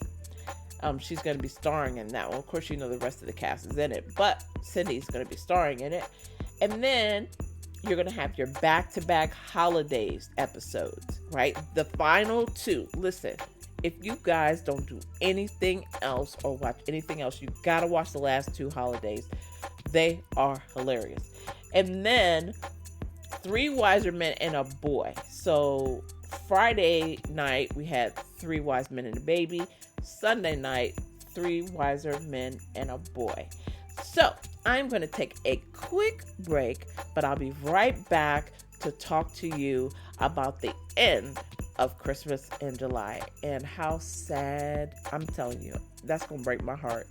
She's going to be starring in that one. Of course, the rest of the cast is in it, but Cindy's going to be starring in it. And then you're going to have your back-to-back holidays episodes, right? The final two. Listen, if you guys don't do anything else or watch anything else, you got to watch the last two holidays. They are hilarious. And then Three Wiser Men and a Boy. So Friday night, we had Three Wise Men and a Baby. Sunday night, Three Wiser Men and a Boy. So I'm going to take a quick break, but I'll be right back to talk to you about the end of Christmas in July and how sad. I'm telling you, that's going to break my heart,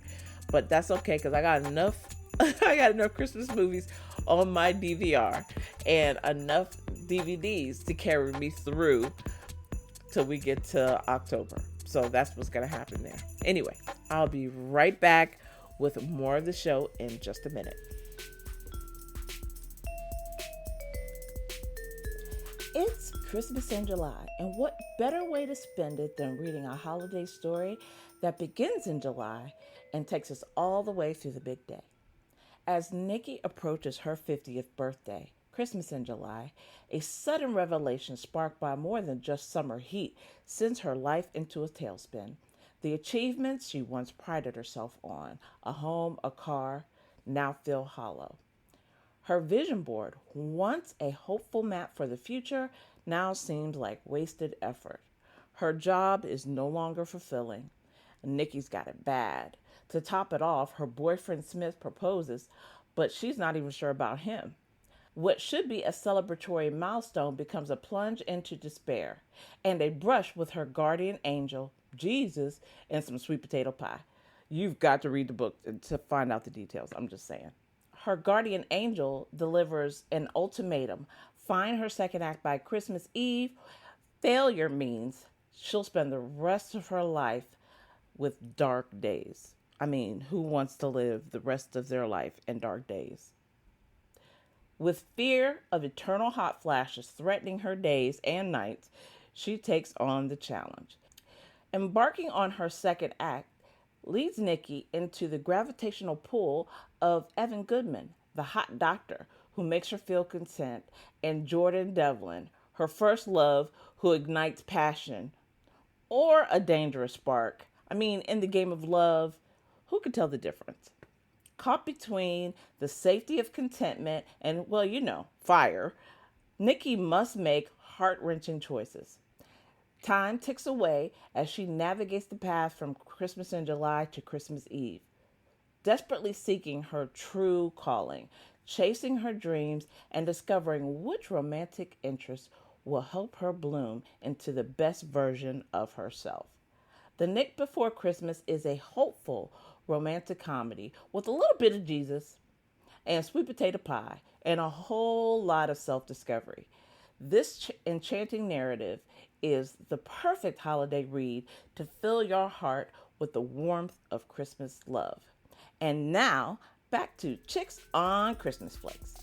but that's okay because I got enough Christmas movies on my DVR and enough DVDs to carry me through till we get to October. So that's what's going to happen there. Anyway, I'll be right back with more of the show in just a minute. It's Christmas in July, and what better way to spend it than reading a holiday story that begins in July and takes us all the way through the big day. As Nikki approaches her 50th birthday, Christmas in July, a sudden revelation sparked by more than just summer heat sends her life into a tailspin. The achievements she once prided herself on, a home, a car, now feel hollow. Her vision board, once a hopeful map for the future, now seems like wasted effort. Her job is no longer fulfilling. Nikki's got it bad. To top it off, her boyfriend Smith proposes, but she's not even sure about him. What should be a celebratory milestone becomes a plunge into despair and a brush with her guardian angel, Jesus, and some sweet potato pie. You've got to read the book to find out the details. I'm just saying. Her guardian angel delivers an ultimatum. Find her second act by Christmas Eve. Failure means she'll spend the rest of her life with dark days. I mean, who wants to live the rest of their life in dark days? With fear of eternal hot flashes threatening her days and nights, she takes on the challenge. Embarking on her second act leads Nikki into the gravitational pull of Evan Goodman, the hot doctor who makes her feel content, and Jordan Devlin, her first love who ignites passion or a dangerous spark. I mean, in the game of love, who can tell the difference? Caught between the safety of contentment and, well, fire, Nikki must make heart-wrenching choices. Time ticks away as she navigates the path from Christmas in July to Christmas Eve, desperately seeking her true calling, chasing her dreams, and discovering which romantic interests will help her bloom into the best version of herself. The Nick Before Christmas is a hopeful romantic comedy with a little bit of Jesus and sweet potato pie and a whole lot of self-discovery. This enchanting narrative is the perfect holiday read to fill your heart with the warmth of Christmas love. And now, back to Chicks on Christmas Flakes.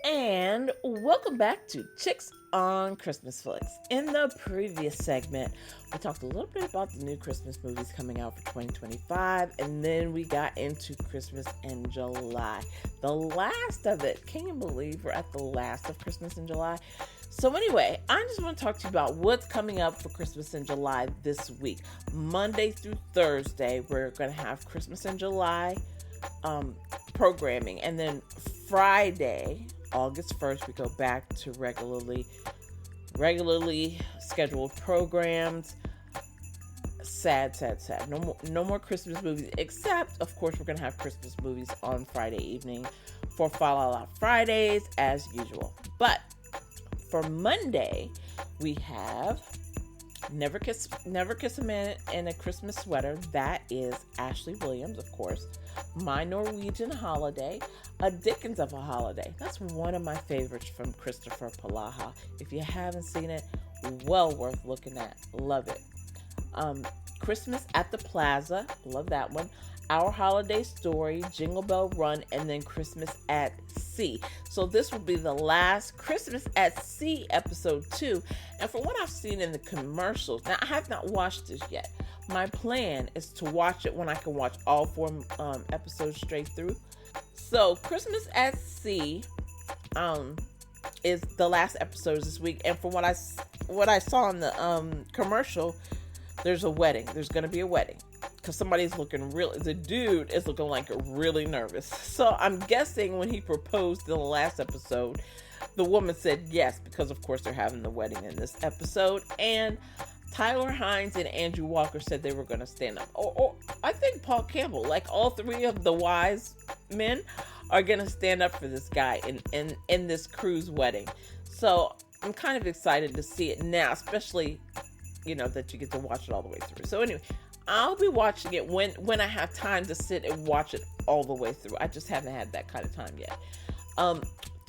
And welcome back to Chicks on Christmas Flicks. In the previous segment, we talked a little bit about the new Christmas movies coming out for 2025, and then we got into Christmas in July. The last of it. Can you believe we're at the last of Christmas in July? So anyway, I just want to talk to you about what's coming up for Christmas in July this week. Monday through Thursday, we're going to have Christmas in July programming, and then Friday, August 1st, we go back to regularly scheduled programs. Sad. No more Christmas movies, except, of course, we're going to have Christmas movies on Friday evening for Fall Out Fridays, as usual. But for Monday, we have Never Kiss a Man in a Christmas Sweater. That is Ashley Williams, of course. My Norwegian Holiday, A Dickens of a Holiday. That's one of my favorites from Christopher Palaha. If you haven't seen it, well worth looking at. Love it. Christmas at the Plaza. Love that one. Our Holiday Story, Jingle Bell Run, and then Christmas at Sea. So this will be the last Christmas at Sea episode 2. And from what I've seen in the commercials, now I have not watched this yet. My plan is to watch it when I can watch all 4 episodes straight through. So Christmas at Sea is the last episode this week. And from what I saw in the commercial, there's a wedding. There's going to be a wedding. Because the dude is looking like really nervous. So I'm guessing when he proposed in the last episode, the woman said yes, because of course they're having the wedding in this episode. And Tyler Hines and Andrew Walker said they were going to stand up. Or I think Paul Campbell, like all 3 of the wise men, are going to stand up for this guy in this cruise wedding. So I'm kind of excited to see it now, especially, that you get to watch it all the way through. So anyway, I'll be watching it when I have time to sit and watch it all the way through. I just haven't had that kind of time yet.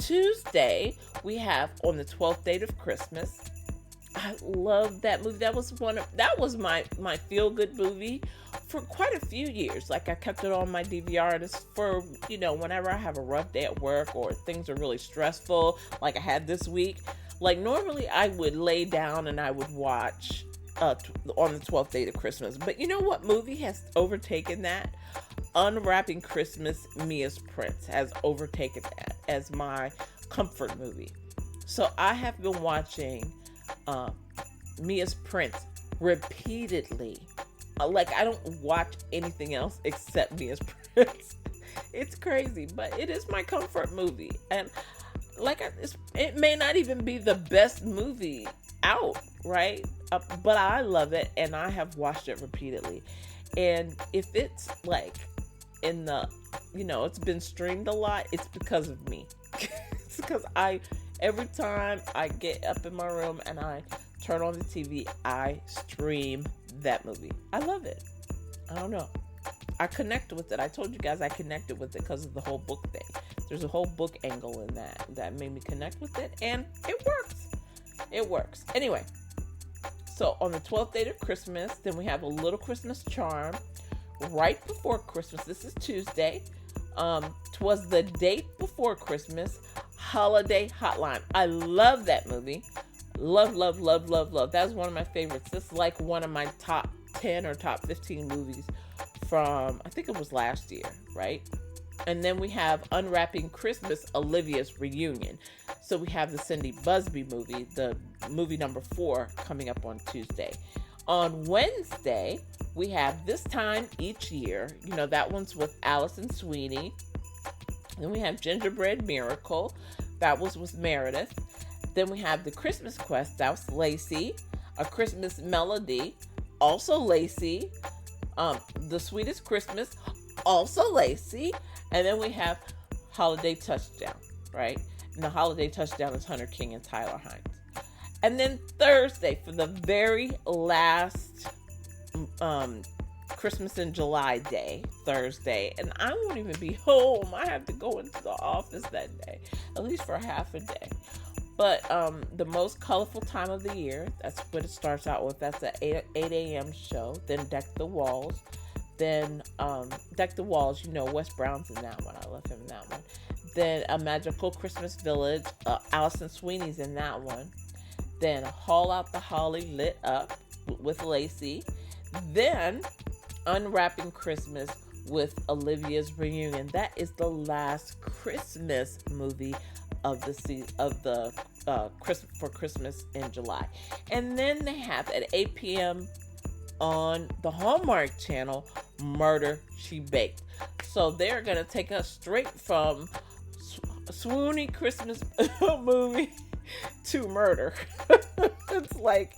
Tuesday, we have On the 12th Day of Christmas. I love that movie. That was my feel-good movie for quite a few years. Like, I kept it on my DVR for, whenever I have a rough day at work or things are really stressful, like I had this week. Like normally I would lay down and I would watch on the 12th day of Christmas. But you know what movie has overtaken that? Unwrapping Christmas, Mia's Prince has overtaken that as my comfort movie. So I have been watching Mia's Prince repeatedly. Like I don't watch anything else except Mia's Prince. It's crazy, but it is my comfort movie. And like it may not even be the best movie out, right? But I love it and I have watched it repeatedly. And if it's like in the, it's been streamed a lot, it's because of me. It's because every time I get up in my room and I turn on the TV, I stream that movie. I love it. I don't know. I connect with it. I told you guys I connected with it because of the whole book thing. There's a whole book angle in that made me connect with it, and it works. It works. Anyway, so on the 12th day of Christmas, then we have a little Christmas charm. Right before Christmas, this is Tuesday. 'Twas the date before Christmas, Holiday Hotline. I love that movie. Love, love, love, love, love. That's one of my favorites. This is like one of my top 10 or top 15 movies from, I think it was last year, right? And then we have Unwrapping Christmas, Olivia's Reunion. So we have the Cindy Busby movie, the movie number 4, coming up on Tuesday. On Wednesday, we have This Time Each Year. That one's with Allison Sweeney. Then we have Gingerbread Miracle. That was with Meredith. Then we have The Christmas Quest. That was Lacey. A Christmas Melody. Also Lacey. The Sweetest Christmas. Also Lacey. And then we have Holiday Touchdown, right? And the Holiday Touchdown is Hunter King and Tyler Hines. And then Thursday, for the very last Christmas in July day, Thursday, and I won't even be home. I have to go into the office that day, at least for half a day. But the most colorful time of the year, that's what it starts out with. That's an 8 a.m. show. Then Deck the Walls. Then Deck the Walls, Wes Brown's in that one. I love him in that one. Then A Magical Christmas Village. Allison Sweeney's in that one. Then Haul Out the Holly, Lit Up with Lacey. Then Unwrapping Christmas with Olivia's Reunion. That is the last Christmas movie of the season, of the for Christmas in July. And then they have at 8 p.m. on the Hallmark Channel, Murder, She Baked. So they're going to take us straight from swoony Christmas movie to murder. It's like,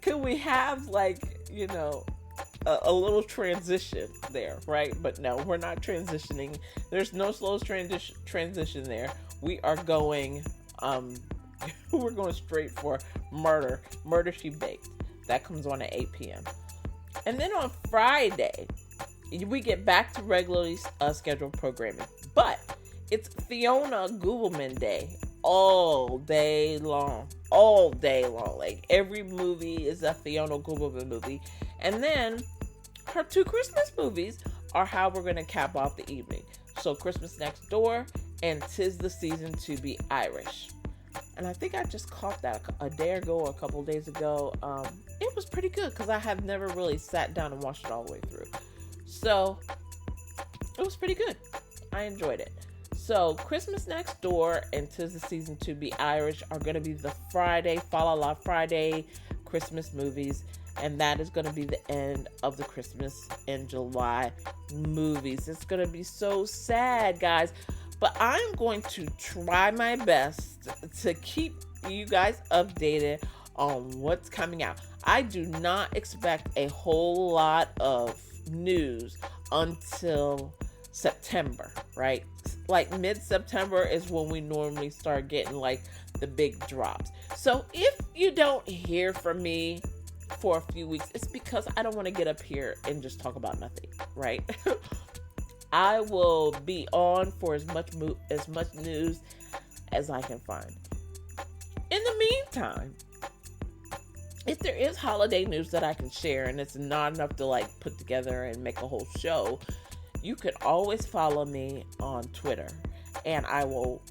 could we have a little transition there, right? But no, we're not transitioning. There's no slow transition there. We are going, we're going straight for Murder, She Baked. That comes on at 8 p.m. And then on Friday, we get back to regularly scheduled programming. But it's Fiona Gubelman Day all day long. Like every movie is a Fiona Gubelman movie. And then her 2 Christmas movies are how we're going to cap off the evening. So Christmas Next Door and 'Tis the Season to Be Irish. And I think I just caught that a day ago or a couple days ago. It was pretty good because I have never really sat down and watched it all the way through. So it was pretty good. I enjoyed it. So Christmas Next Door and 'Tis the Season to Be Irish are going to be the Friday, Fa La La Friday Christmas movies. And that is going to be the end of the Christmas in July movies. It's going to be so sad, guys. But I'm going to try my best to keep you guys updated on what's coming out. I do not expect a whole lot of news until September, right? Like mid-September is when we normally start getting like the big drops. So if you don't hear from me for a few weeks, it's because I don't want to get up here and just talk about nothing, right? I will be on for as much news as I can find. In the meantime, if there is holiday news that I can share and it's not enough to like put together and make a whole show, you could always follow me on Twitter, and I will,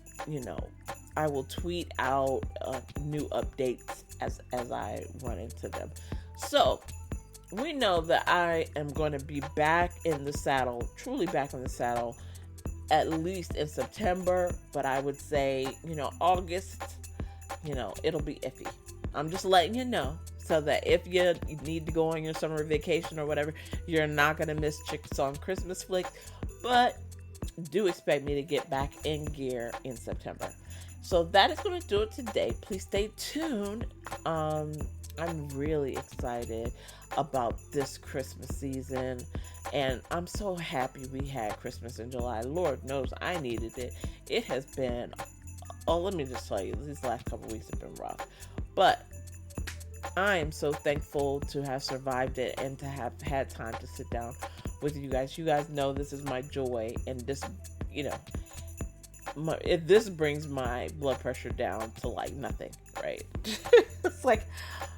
I will tweet out new updates as I run into them. So we know that I am going to be back in the saddle, truly back in the saddle, at least in September. But I would say, August, it'll be iffy. I'm just letting you know so that if you need to go on your summer vacation or whatever, you're not going to miss Chicks on Christmas Flicks. But do expect me to get back in gear in September. So that is going to do it today. Please stay tuned. I'm really excited about this Christmas season, and I'm so happy we had Christmas in July. Lord knows I needed it. It has been, let me just tell you, these last couple weeks have been rough, but I am so thankful to have survived it and to have had time to sit down with you guys. You guys know this is my joy, and this, if this brings my blood pressure down to like nothing, right? It's like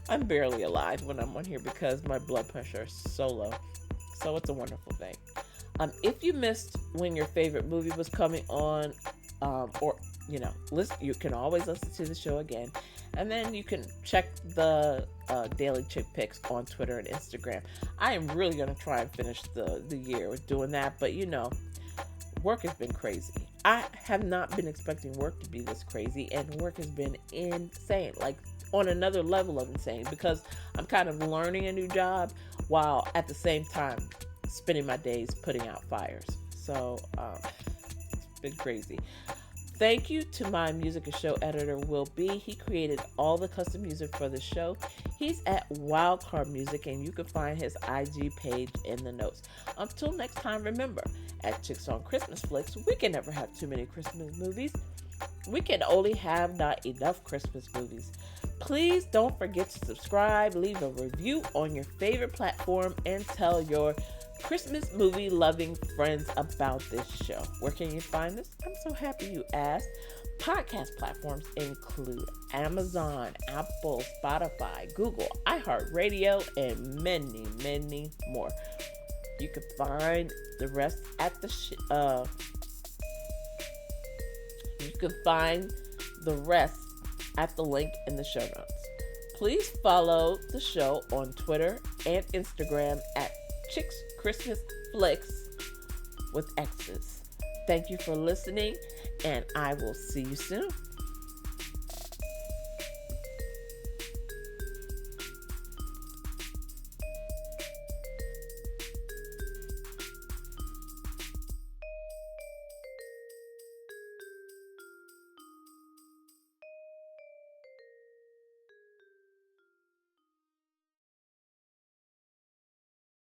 I'm barely alive when I'm on here because my blood pressure is so low. So it's a wonderful thing. If you missed when your favorite movie was coming on, or listen, you can always listen to the show again, and then you can check the Daily Chick Picks on Twitter and Instagram. I am really going to try and finish the year with doing that, but work has been crazy. I have not been expecting work to be this crazy, and work has been insane, like on another level of insane, because I'm kind of learning a new job while at the same time spending my days putting out fires. So it's been crazy. Thank you to my music and show editor, Will B. He created all the custom music for the show. He's at Wildcard Music, and you can find his IG page in the notes. Until next time, remember, at Chicks on Christmas Flicks, we can never have too many Christmas movies. We can only have not enough Christmas movies. Please don't forget to subscribe, leave a review on your favorite platform, and tell your Christmas movie loving friends about this show. Where can you find this? I'm so happy you asked. Podcast platforms include Amazon, Apple, Spotify, Google, iHeartRadio, and many, many more. You can find the rest at the link in the show notes. Please follow the show on Twitter and Instagram at Chicks Christmas Flicks with X's. Thank you for listening, and I will see you soon.